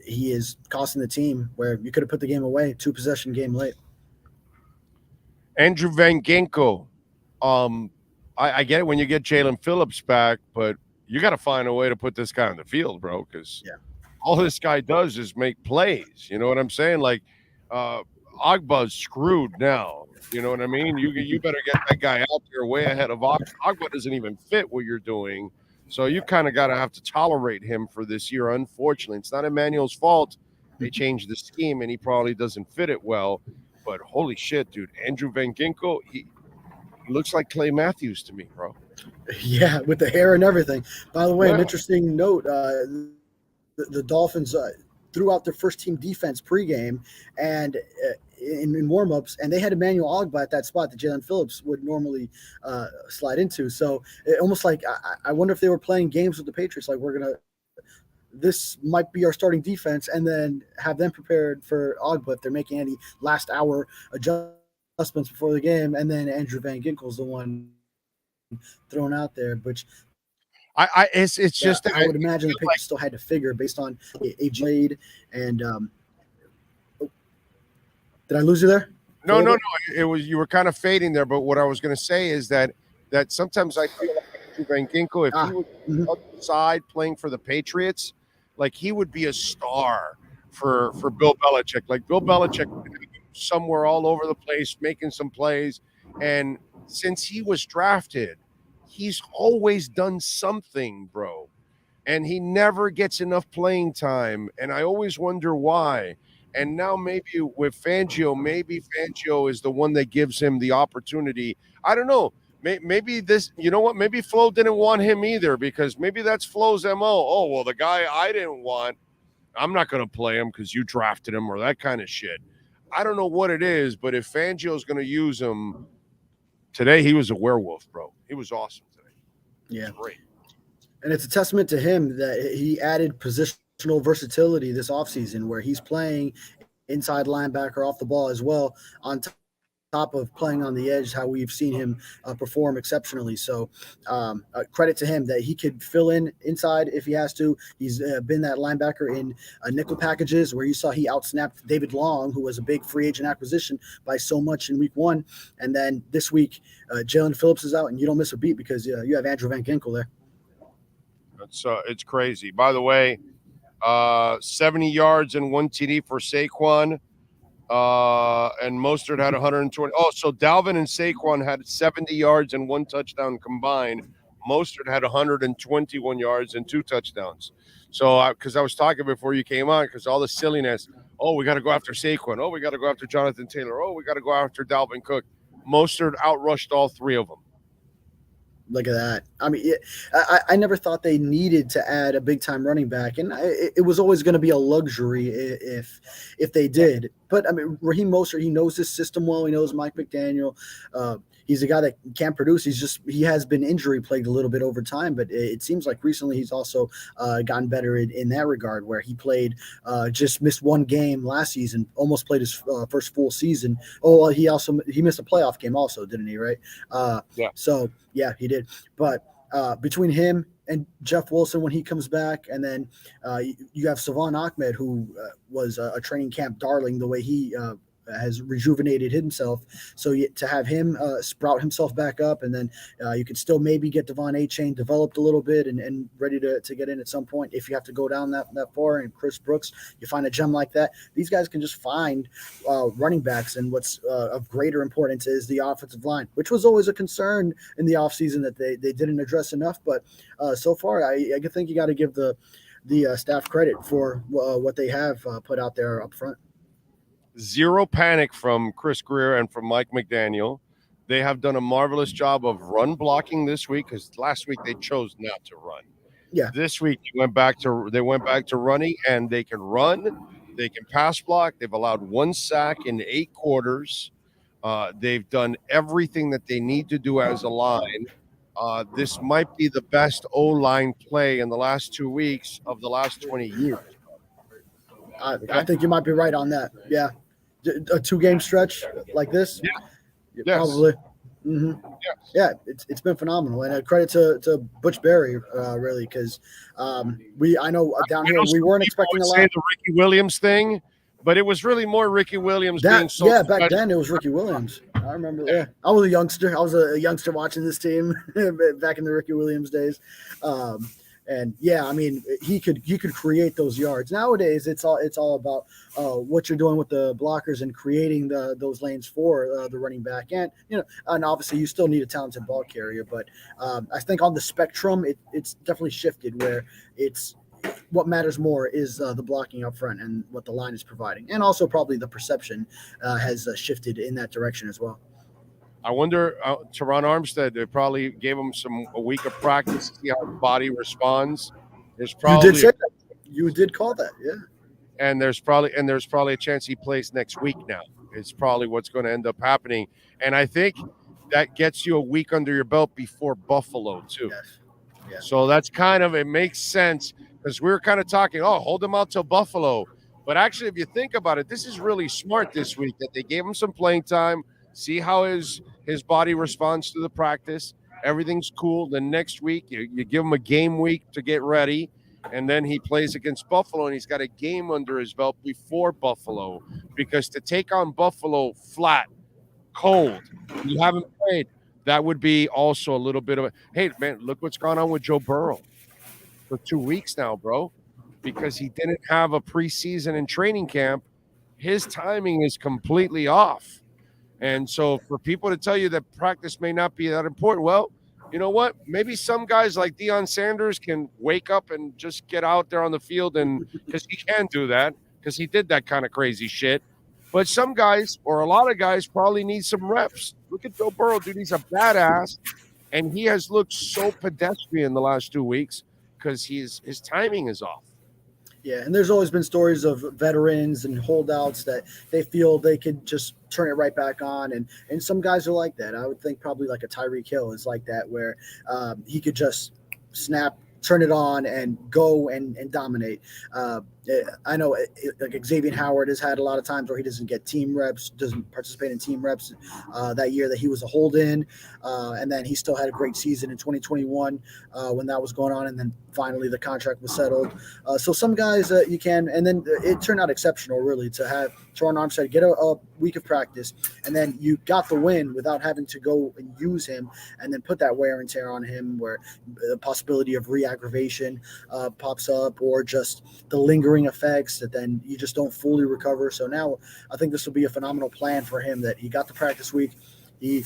he is costing the team, where you could have put the game away, 2-possession game late. Andrew Van Ginkel. I get it when you get Jalen Phillips back, but you got to find a way to put this guy on the field, bro, because all this guy does is make plays. You know what I'm saying? Like, Ogbah's screwed now. You know what I mean? You better get that guy out there way ahead of Ogba. Ogba doesn't even fit what you're doing. So you kind of got to have to tolerate him for this year. Unfortunately, it's not Emmanuel's fault. They changed the scheme, and he probably doesn't fit it well. But holy shit, dude, Andrew Van Ginkel, he looks like Clay Matthews to me, bro. Yeah, with the hair and everything. By the way, an interesting note: the Dolphins threw out their first team defense pregame and in warmups, and they had Emmanuel Ogbah at that spot that Jalen Phillips would normally slide into. So it almost like I wonder if they were playing games with the Patriots, like this might be our starting defense, and then have them prepared for Ogbah if they're making any last hour adjustments before the game, and then Andrew Van Ginkel's the one thrown out there, which it's just I would imagine the Patriots still had to figure based on a blade and did I lose you there? No. It was, you were kind of fading there, but what I was going to say is that sometimes I feel like Andrew Van Ginkel, if he was outside playing for the Patriots, like he would be a star for Bill Belichick. Like Bill Belichick somewhere all over the place making some plays, and since he was drafted, he's always done something, bro. And he never gets enough playing time. And I always wonder why. And now maybe with Fangio, maybe Fangio is the one that gives him the opportunity. I don't know. Maybe this, you know what? Maybe Flo didn't want him either, because maybe that's Flo's MO. Oh, well, the guy I didn't want, I'm not going to play him because you drafted him, or that kind of shit. I don't know what it is, but if Fangio's going to use him, today he was a werewolf, bro. He was awesome today. Yeah. Great. And it's a testament to him that he added positional versatility this offseason, where he's playing inside linebacker off the ball as well, on top of playing on the edge, how we've seen him perform exceptionally. So credit to him that he could fill in inside if he has to. He's been that linebacker in nickel packages, where you saw he outsnapped David Long, who was a big free agent acquisition, by so much in week 1. And then this week, Jalen Phillips is out, and you don't miss a beat because you have Andrew Van Ginkel there. It's crazy. By the way, 70 yards and 1 TD for Saquon. And Mostert had 120. Oh, so Dalvin and Saquon had 70 yards and 1 touchdown combined. Mostert had 121 yards and 2 touchdowns. So, because I was talking before you came on, because all the silliness. Oh, we got to go after Saquon. Oh, we got to go after Jonathan Taylor. Oh, we got to go after Dalvin Cook. Mostert outrushed all 3 of them. Look at that. I mean, I never thought they needed to add a big-time running back, and it was always going to be a luxury if they did. But, I mean, Raheem Mostert, he knows his system well. He knows Mike McDaniel. He's a guy that can't produce. He has been injury-plagued a little bit over time, but it seems like recently he's also gotten better in that regard, where he just missed 1 game last season, almost played his first full season. Oh, he missed a playoff game also, didn't he, right? Yeah. So, yeah, he did. But between him and Jeff Wilson when he comes back, and then you have Savon Ahmed, who was a training camp darling, the way he has rejuvenated himself. So to have him sprout himself back up, and then you could still maybe get Devon A-Chain developed a little bit and ready to get in at some point if you have to go down that far. And Chris Brooks, you find a gem like that. These guys can just find running backs, and what's of greater importance is the offensive line, which was always a concern in the offseason that they didn't address enough. But so far, I think you got to give the staff credit for what they have put out there up front. Zero panic from Chris Greer and from Mike McDaniel. They have done a marvelous job of run blocking this week, because last week they chose not to run. Yeah. This week they went back to running, and they can run, they can pass block. They've allowed 1 sack in 8 quarters. They've done everything that they need to do as a line. This might be the best O-line play in the last 2 weeks of the last 20 years. I think you might be right on that. Yeah. A 2-game stretch like this? Yeah. Yes. Probably. Mm-hmm. Yes. Yeah, it's been phenomenal. And credit to Butch Berry, really, because I know down here we weren't expecting a lot. The Ricky Williams thing, but it was really more Ricky Williams being so yeah, back then it was Ricky Williams. I remember. Yeah, I was a youngster. I was a youngster watching this team back in the Ricky Williams days. And yeah, I mean, he could create those yards. Nowadays, it's all about what you're doing with the blockers and creating those lanes for the running back. And and obviously you still need a talented ball carrier, but I think on the spectrum, it's definitely shifted where it's what matters more is the blocking up front and what the line is providing, and also probably the perception has shifted in that direction as well. I wonder, Teron Armstead, they probably gave him a week of practice to see how his body responds. There's probably You did say that. You did call that, yeah. And there's probably a chance he plays next week now. It's probably what's going to end up happening. And I think that gets you a week under your belt before Buffalo too. Yes. Yeah. So that's it makes sense because we were kind of talking, hold him out till Buffalo. But actually, if you think about it, this is really smart this week that they gave him some playing time. See how his body responds to the practice. Everything's cool. Then next week, you give him a game week to get ready, and then he plays against Buffalo, and he's got a game under his belt before Buffalo. Because to take on Buffalo flat, cold, you haven't played, that would be also a little bit of a, hey, man, look what's gone on with Joe Burrow for 2 weeks now, bro. Because he didn't have a preseason and training camp, his timing is completely off. And so for people to tell you that practice may not be that important, well, you know what? Maybe some guys like Deion Sanders can wake up and just get out there on the field, and because he can do that, because he did that kind of crazy shit. But some guys, or a lot of guys, probably need some reps. Look at Joe Burrow, dude. He's a badass, and he has looked so pedestrian the last 2 weeks because his timing is off. Yeah, and there's always been stories of veterans and holdouts that they feel they could just turn it right back on, and some guys are like that. I would think probably like a Tyreek Hill is like that, where he could just snap, turn it on, and go and dominate. I know like Xavier Howard has had a lot of times where he doesn't get team reps, doesn't participate in team reps that year that he was a hold-in, and then he still had a great season in 2021 when that was going on, and then finally the contract was settled. So some guys you can, and then it turned out exceptional really to have Teron Armstead get a week of practice, and then you got the win without having to go and use him and then put that wear and tear on him where the possibility of re-aggravation pops up, or just the lingering effects that then you just don't fully recover. So now I think this will be a phenomenal plan for him that he got the practice week. He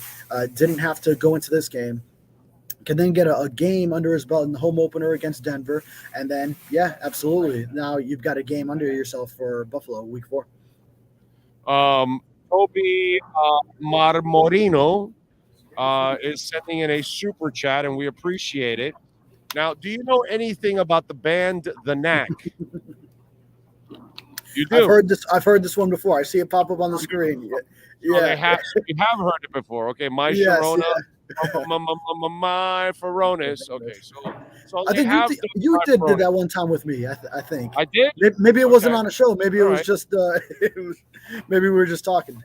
didn't have to go into this game, can then get a game under his belt in the home opener against Denver. And then, yeah, absolutely. Now you've got a game under yourself for Buffalo week 4. Toby Marmorino is sending in a super chat, and we appreciate it. Now, do you know anything about the band The Knack? You do. I've heard this one before. I see it pop up on the screen. Yeah. You have heard it before. Okay, my Sharona, my Feronis. Okay, so I think you did that one time with me. I think I did. Maybe it wasn't on a show. Maybe it was just. Maybe we were just talking.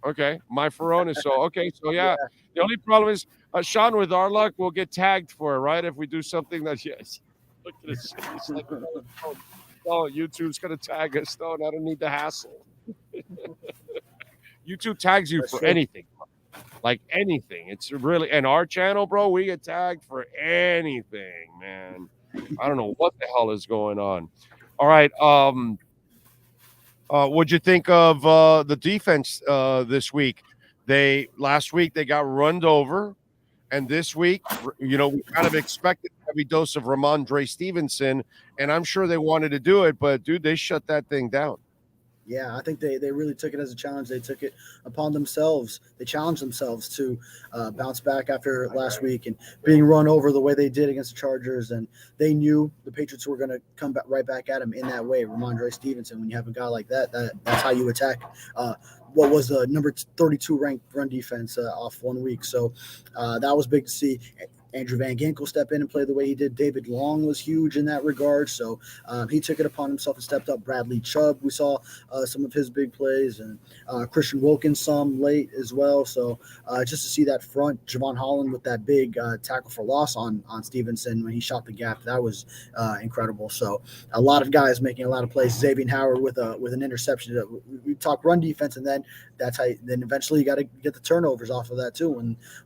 Okay, my Feronis. So yeah. The only problem is, Sean, with our luck, we'll get tagged for it, right? If we do something that's look at this. It's like, YouTube's gonna tag us. No, I don't need the hassle. YouTube tags you for anything, like anything. It's really, and our channel, bro, we get tagged for anything, man. I don't know what the hell is going on. All right, what'd you think of the defense this week? Last week they got runned over, and this week, we kind of expected a heavy dose of Ramondre Stevenson, and I'm sure they wanted to do it, but dude, they shut that thing down. Yeah, I think they really took it as a challenge. They took it upon themselves. They challenged themselves to bounce back after last week and being run over the way they did against the Chargers. And they knew the Patriots were going to come back right back at them in that way. Ramondre Stevenson, when you have a guy like that's how you attack what was the number 32 ranked run defense off 1 week. So that was big to see. Andrew Van Ginkel step in and play the way he did. David Long was huge in that regard. So he took it upon himself and stepped up. Bradley Chubb, we saw some of his big plays, and Christian Wilkins some late as well. So just to see that front, Javon Holland with that big tackle for loss on Stevenson when he shot the gap, that was incredible. So a lot of guys making a lot of plays. Xavier Howard with an interception. We talk run defense, and then then eventually you got to get the turnovers off of that too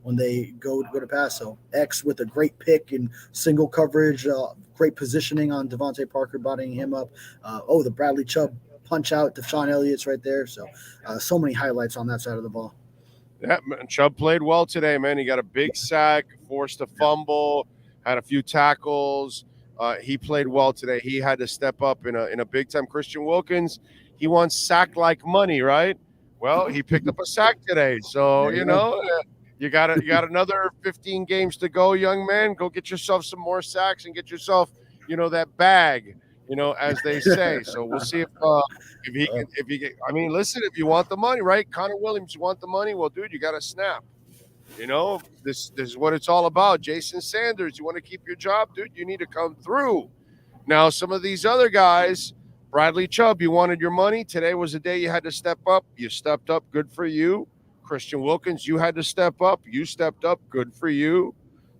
when they go to pass. So works with a great pick and single coverage, great positioning on Devontae Parker, bodying him up. The Bradley Chubb punch out to Sean Elliott's right there. So many highlights on that side of the ball. Yeah, man, Chubb played well today, man. He got a big sack, forced a fumble, had a few tackles. He played well today. He had to step up in a big time. Christian Wilkins, he wants sack like money, right? Well, he picked up a sack today, so you got another 15 games to go, young man. Go get yourself some more sacks and get yourself, that bag, as they say. So we'll see if he can. I mean, listen, if you want the money, right? Connor Williams, you want the money? Well, dude, you got to snap. This is what it's all about. Jason Sanders, you want to keep your job, dude? You need to come through. Now, some of these other guys, Bradley Chubb, you wanted your money. Today was the day you had to step up. You stepped up. Good for you. Christian Wilkins, you had to step up. You stepped up. Good for you.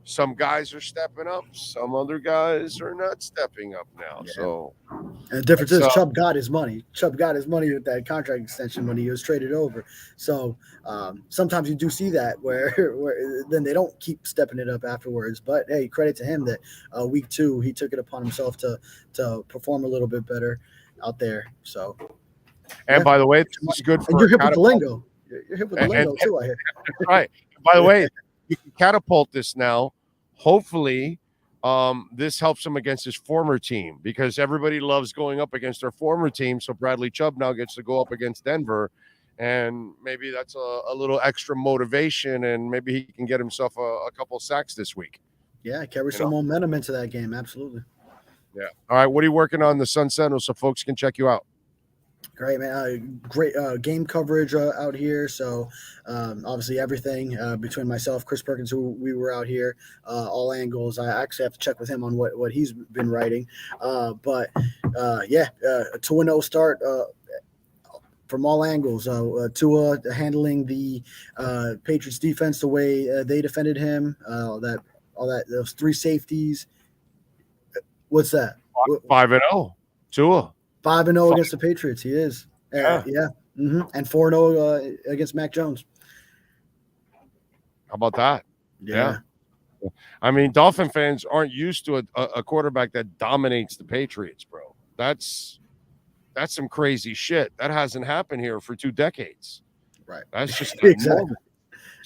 Some guys are stepping up. Some other guys are not stepping up now. Yeah. So, and the difference is Chubb got his money. Chubb got his money with that contract extension when he was traded over. So sometimes you do see that where then they don't keep stepping it up afterwards. But hey, credit to him that week 2 he took it upon himself to perform a little bit better out there. So, and by the way, this is good for. And you're hip with the lingo. You're hip with the lingo too. I hear. Right. By the way, you can catapult this now. Hopefully, this helps him against his former team because everybody loves going up against their former team. So Bradley Chubb now gets to go up against Denver, and maybe that's a little extra motivation, and maybe he can get himself a couple sacks this week. Yeah, carry some momentum into that game. Absolutely. Yeah. All right. What are you working on the Sun Sentinel so folks can check you out? Great, man. Great game coverage out here. So obviously everything between myself, Chris Perkins, who we were out here, all angles. I actually have to check with him on what he's been writing. But a 2-0 start from all angles. Tua handling the Patriots defense the way they defended him. Those 3 safeties. What's that? 5-0. Tua. 5-0 against the Patriots. He is. Yeah. Mm-hmm. And 4-0 against Mac Jones. How about that? Yeah. I mean, Dolphin fans aren't used to a quarterback that dominates the Patriots, bro. That's some crazy shit. That hasn't happened here for 2 decades. Right. That's just exactly.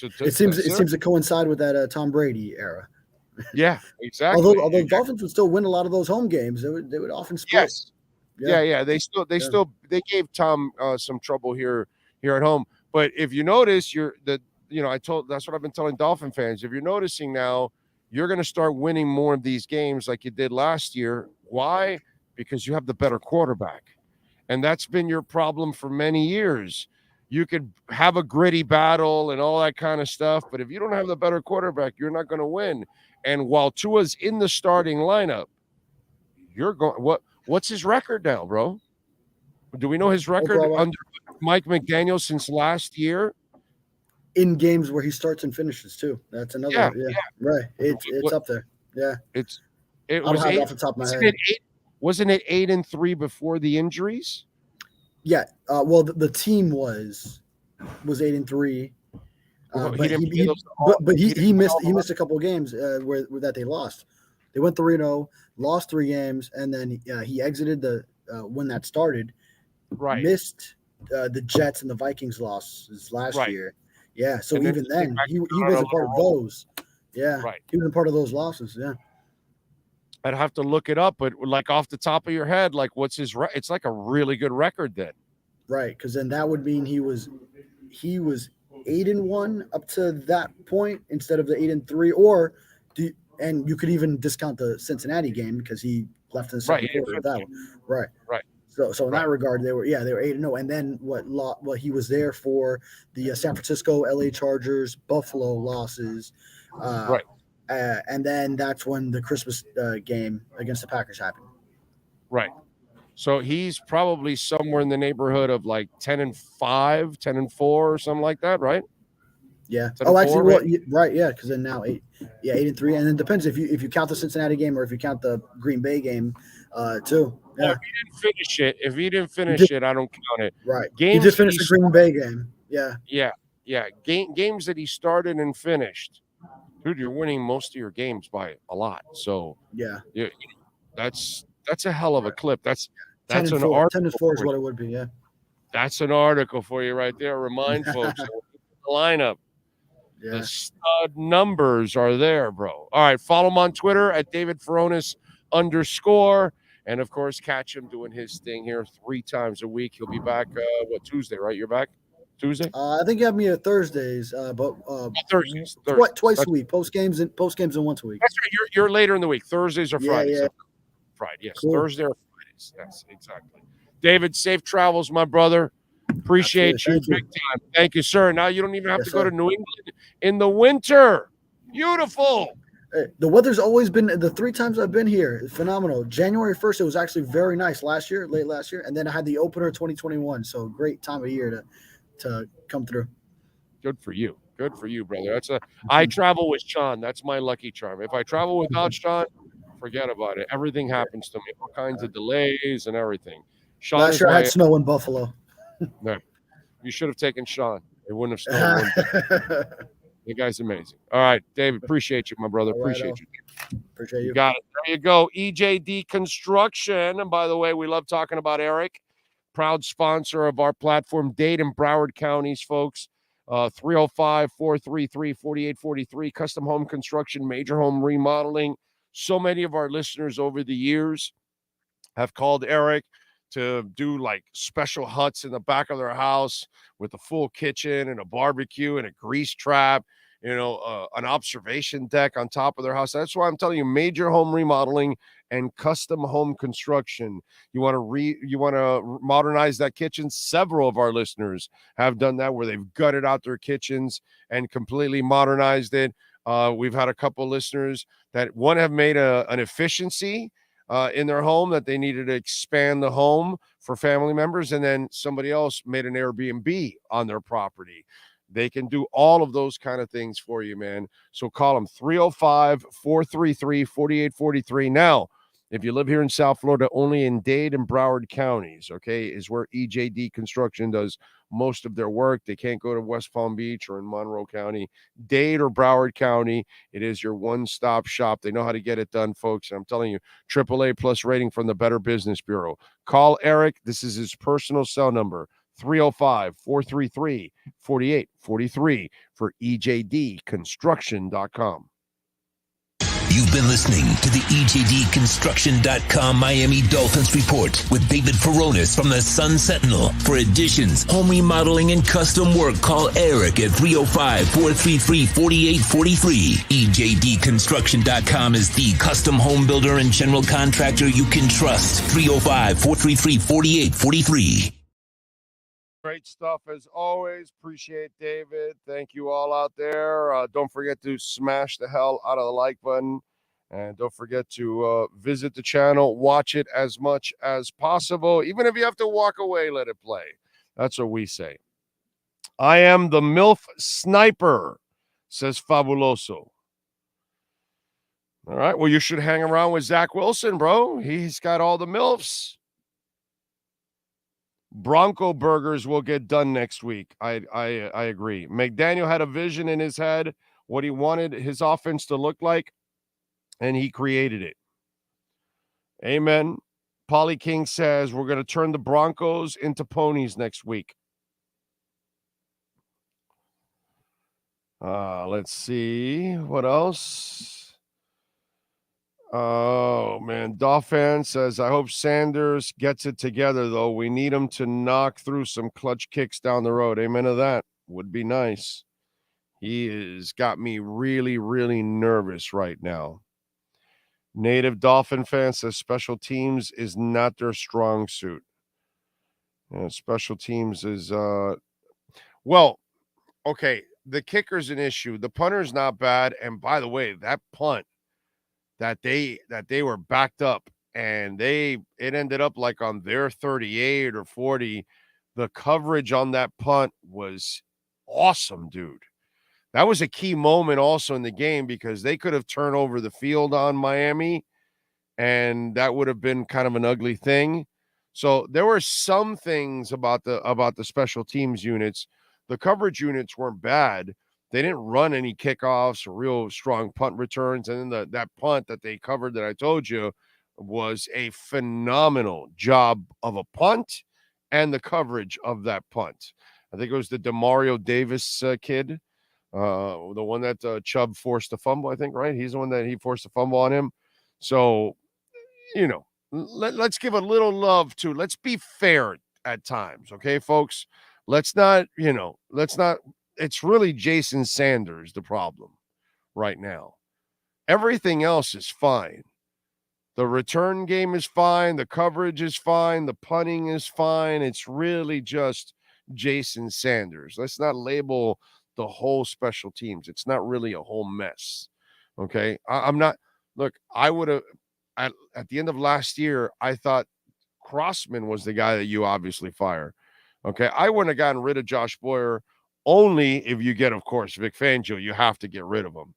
It seems to coincide with that Tom Brady era. Yeah, exactly. Although Dolphins would still win a lot of those home games, they would often split. Yes. Yeah. They gave Tom some trouble here at home. But if you notice, that's what I've been telling Dolphin fans. If you're noticing now, you're going to start winning more of these games like you did last year. Why? Because you have the better quarterback. And that's been your problem for many years. You could have a gritty battle and all that kind of stuff, but if you don't have the better quarterback, you're not going to win. And while Tua's in the starting lineup, you're going what's his record now, bro? Do we know his record under Mike McDaniel since last year? In games where he starts and finishes too. That's another. Yeah. Right. It's up there. Yeah. It was 8 off the top of my head. Wasn't it 8-3 before the injuries? Yeah. Well, the team was 8-3. But he missed a couple of games where that they lost. They went 3-0, lost 3 games, and then he exited when that started. Right. Missed the Jets and the Vikings losses last year. Yeah. So and even then he wasn't part of those. Yeah. Right. He wasn't part of those losses. Yeah. I'd have to look it up, but like off the top of your head, like what's his it's like a really good record then. Right, because then that would mean he was 8-1 up to that point instead of the 8-3, and you could even discount the Cincinnati game because he left in the second quarter of that one. Right. So in that regard, they were 8-0, and then he was there for the San Francisco, LA Chargers, Buffalo losses, and then that's when the Christmas game against the Packers happened. Right. So he's probably somewhere in the neighborhood of like 10-5, 10-4, or something like that, right? Yeah. Oh, actually, right? Yeah, because then now 8-3, and then depends if you count the Cincinnati game or if you count the Green Bay game, too. Yeah. Well, if he didn't finish it, I don't count it. Right. He just finished the Green Bay game. Yeah. Yeah. Games that he started and finished. dude, you're winning most of your games by a lot. So Yeah. that's a hell of a clip. That's 10 an and 4. 10 and article 4 is for what you. it would be. Yeah. That's an article for you right there. Remind folks that the lineup. Yeah. The stud numbers are there, bro. All right, follow him on Twitter at David Furones _. And, of course, catch him doing his thing here 3 times a week. He'll be back, Tuesday, right? You're back Tuesday? I think you have me at Thursdays, but Thursdays. twice a week. Post games and once a week. That's right. You're later in the week. Thursdays or Fridays. Yeah. Friday, yes. Cool. Thursday or Fridays. Yes, exactly. David, safe travels, my brother. Appreciate you big time. Thank you, sir. Now you don't even have to go to New England in the winter. Beautiful. Hey, the weather's always been, the 3 times I've been here, phenomenal. January 1st, it was actually very nice late last year. And then I had the opener 2021. So great time of year to come through. Good for you. Good for you, brother. I travel with Sean. That's my lucky charm. If I travel without Sean, forget about it. Everything happens to me. All kinds of delays and everything. Sean Last year I had snow in Buffalo. No, you should have taken Sean. It wouldn't have snowed. The guy's amazing. All right, David, appreciate you, my brother. Appreciate you. Appreciate you. You got it. There you go. EJD Construction. And by the way, we love talking about Eric, proud sponsor of our platform, Dade and Broward counties, folks. 305-433-4843. Custom home construction, major home remodeling. So many of our listeners over the years have called Eric to do like special huts in the back of their house with a full kitchen and a barbecue and a grease trap, an observation deck on top of their house. That's why I'm telling you, major home remodeling and custom home construction. You want to modernize that kitchen. Several of our listeners have done that, where they've gutted out their kitchens and completely modernized it. We've had a couple listeners that have made an efficiency in their home, that they needed to expand the home for family members, and then somebody else made an Airbnb on their property. They can do all of those kind of things for you, man. So call them 305-433-4843. Now, if you live here in South Florida, only in Dade and Broward counties, okay, is where EJD Construction does most of their work. They can't go to West Palm Beach or in Monroe County. Dade or Broward County, it is your one-stop shop. They know how to get it done, folks. And I'm telling you, AAA plus rating from the Better Business Bureau. Call Eric. This is his personal cell number, 305-433-4843 for EJDconstruction.com. You've been listening to the EJDconstruction.com Miami Dolphins Report with David Furones from the Sun Sentinel. For additions, home remodeling, and custom work, call Eric at 305-433-4843. EJDconstruction.com is the custom home builder and general contractor you can trust. 305-433-4843. Great stuff as always. Appreciate David. Thank you all out there. Don't forget to smash the hell out of the like button. And don't forget to visit the channel. Watch it as much as possible. Even if you have to walk away, let it play. That's what we say. I am the MILF sniper, says Fabuloso. All right. Well, you should hang around with Zach Wilson, bro. He's got all the MILFs. Bronco burgers will get done next week. I agree. McDaniel had a vision in his head, what he wanted his offense to look like, and he created it. Amen. Polly King says we're going to turn the Broncos into ponies next week. Let's see. What else? Oh, man. Dolphin says, I hope Sanders gets it together, though. We need him to knock through some clutch kicks down the road. Amen to that. Would be nice. He has got me really, really nervous right now. Native Dolphin fan says special teams is not their strong suit. Special teams is, well, okay, the kicker's an issue. The punter's not bad. And by the way, that punt, that they were backed up and it ended up like on their 38 or 40. The coverage on that punt was awesome, dude. That was a key moment also in the game, because they could have turned over the field on Miami, and that would have been kind of an ugly thing. So there were some things about the special teams units. The coverage units weren't bad. They didn't run any kickoffs or real strong punt returns. And then that punt that they covered that I told you was a phenomenal job of a punt and the coverage of that punt. I think it was the Demario Davis kid, the one that Chubb forced to fumble, I think, right? He's the one that he forced to fumble on him. So, let's give a little love to, let's be fair at times, okay, folks? Let's not, it's really Jason Sanders the problem right now. Everything else is fine. The return game is fine. The coverage is fine. The punting is fine. It's really just Jason Sanders. Let's not label the whole special teams. It's not really a whole mess. Okay. I'm not, look, I would have, at the end of last year, I thought Crossman was the guy that you obviously fire. Okay. I wouldn't have gotten rid of Josh Boyer only if you get, of course, Vic Fangio. You have to get rid of him.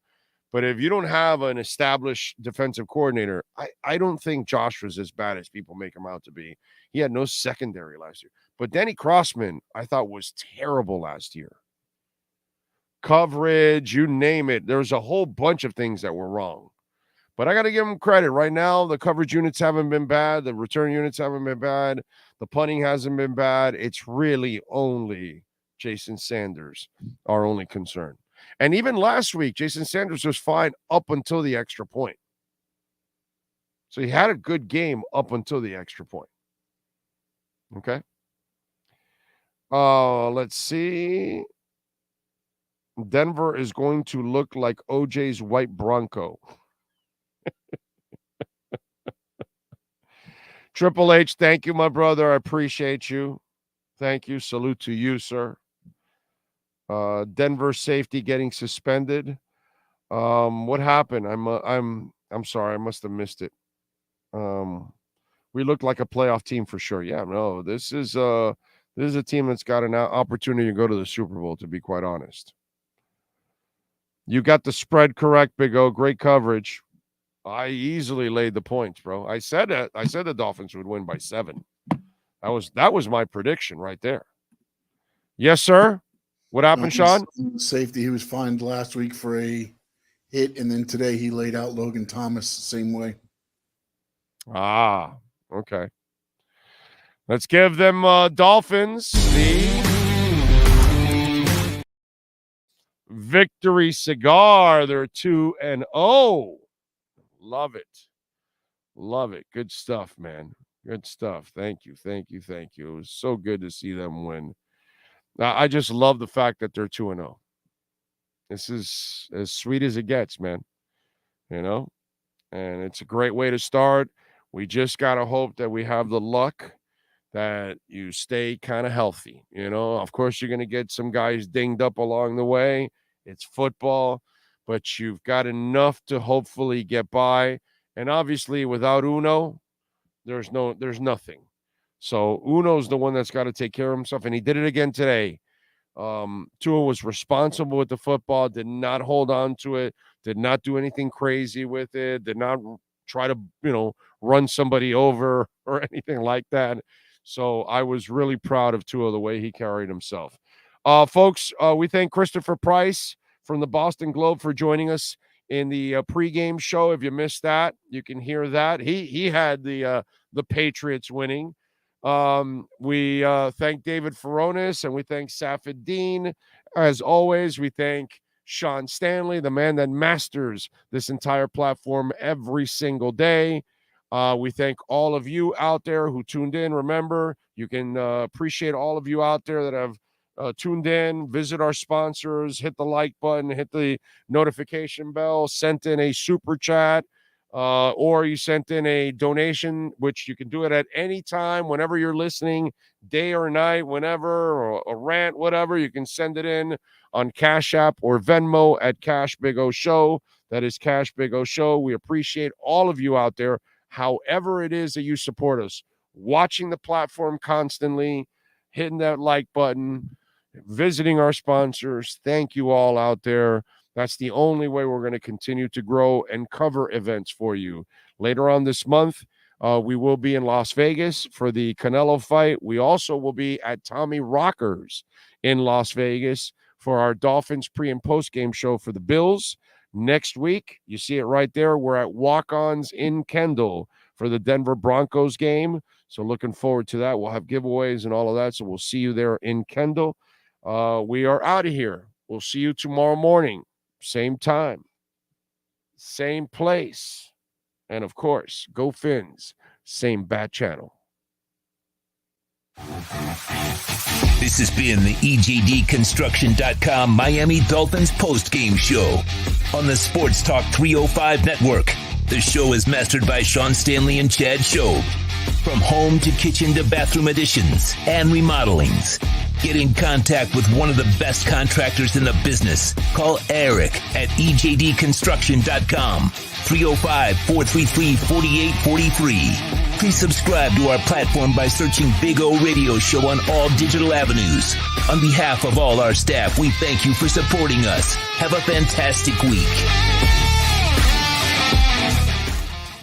But if you don't have an established defensive coordinator, I don't think Josh was as bad as people make him out to be. He had no secondary last year. But Danny Crossman, I thought, was terrible last year. Coverage, you name it. There was a whole bunch of things that were wrong. But I got to give him credit. Right now, the coverage units haven't been bad. The return units haven't been bad. The punting hasn't been bad. It's really only Jason Sanders, our only concern. And even last week, Jason Sanders was fine up until the extra point. So he had a good game up until the extra point. Okay. Let's see. Denver is going to look like OJ's white Bronco. Triple H, thank you, my brother. I appreciate you. Thank you. Salute to you, sir. Denver safety getting suspended. What happened? I'm sorry, I must have missed it. We looked like a playoff team for sure. Yeah, no, this is a team that's got an opportunity to go to the Super Bowl, to be quite honest. You got the spread correct, Big O. Great coverage. I easily laid the points, bro. I said the Dolphins would win by 7. That was my prediction right there. Yes, sir. What happened, Sean? Safety. He was fined last week for a hit, and then today he laid out Logan Thomas the same way. Ah, okay. Let's give them Dolphins the victory cigar. They're 2-0. Love it. Love it. Good stuff, man. Good stuff. Thank you. Thank you. Thank you. It was so good to see them win. I just love the fact that they're 2-0. This is as sweet as it gets, man. And it's a great way to start. We just got to hope that we have the luck that you stay kind of healthy. Of course, you're going to get some guys dinged up along the way. It's football, but you've got enough to hopefully get by. And obviously, without Uno, there's nothing. So Uno's the one that's got to take care of himself, and he did it again today. Tua was responsible with the football, did not hold on to it, did not do anything crazy with it, did not try to, run somebody over or anything like that. So I was really proud of Tua, the way he carried himself. Folks, we thank Christopher Price from the Boston Globe for joining us in the pregame show. If you missed that, you can hear that. He had the Patriots winning. We thank David Furones, and we thank Safid Dean. As always, we thank Sean Stanley, the man that masters this entire platform every single day. We thank all of you out there who tuned in. Remember, you can appreciate all of you out there that have tuned in. Visit our sponsors, hit the like button, hit the notification bell, sent in a super chat, or you sent in a donation, which you can do it at any time, whenever you're listening, day or night, whenever, or a rant, whatever. You can send it in on Cash App or Venmo at Cash Big O Show. That is Cash Big O Show. We appreciate all of you out there, however it is that you support us, watching the platform constantly, hitting that like button, visiting our sponsors. Thank you all out there. That's the only way we're going to continue to grow and cover events for you. Later on this month, we will be in Las Vegas for the Canelo fight. We also will be at Tommy Rocker's in Las Vegas for our Dolphins pre and post game show for the Bills. Next week, you see it right there. We're at Walk-Ons in Kendall for the Denver Broncos game. So looking forward to that. We'll have giveaways and all of that. So we'll see you there in Kendall. We are out of here. We'll see you tomorrow morning. Same time. Same place. And of course, go Phinz. Same bat channel. This has been the EJDConstruction.com Miami Dolphins Postgame Show on the Sports Talk 305 Network. The show is mastered by Sean Stanley and Chad Show. From home to kitchen to bathroom additions and remodelings. Get in contact with one of the best contractors in the business. Call Eric at EJDConstruction.com. 305-433-4843. Please subscribe to our platform by searching Big O Radio Show on all digital avenues. On behalf of all our staff, we thank you for supporting us. Have a fantastic week.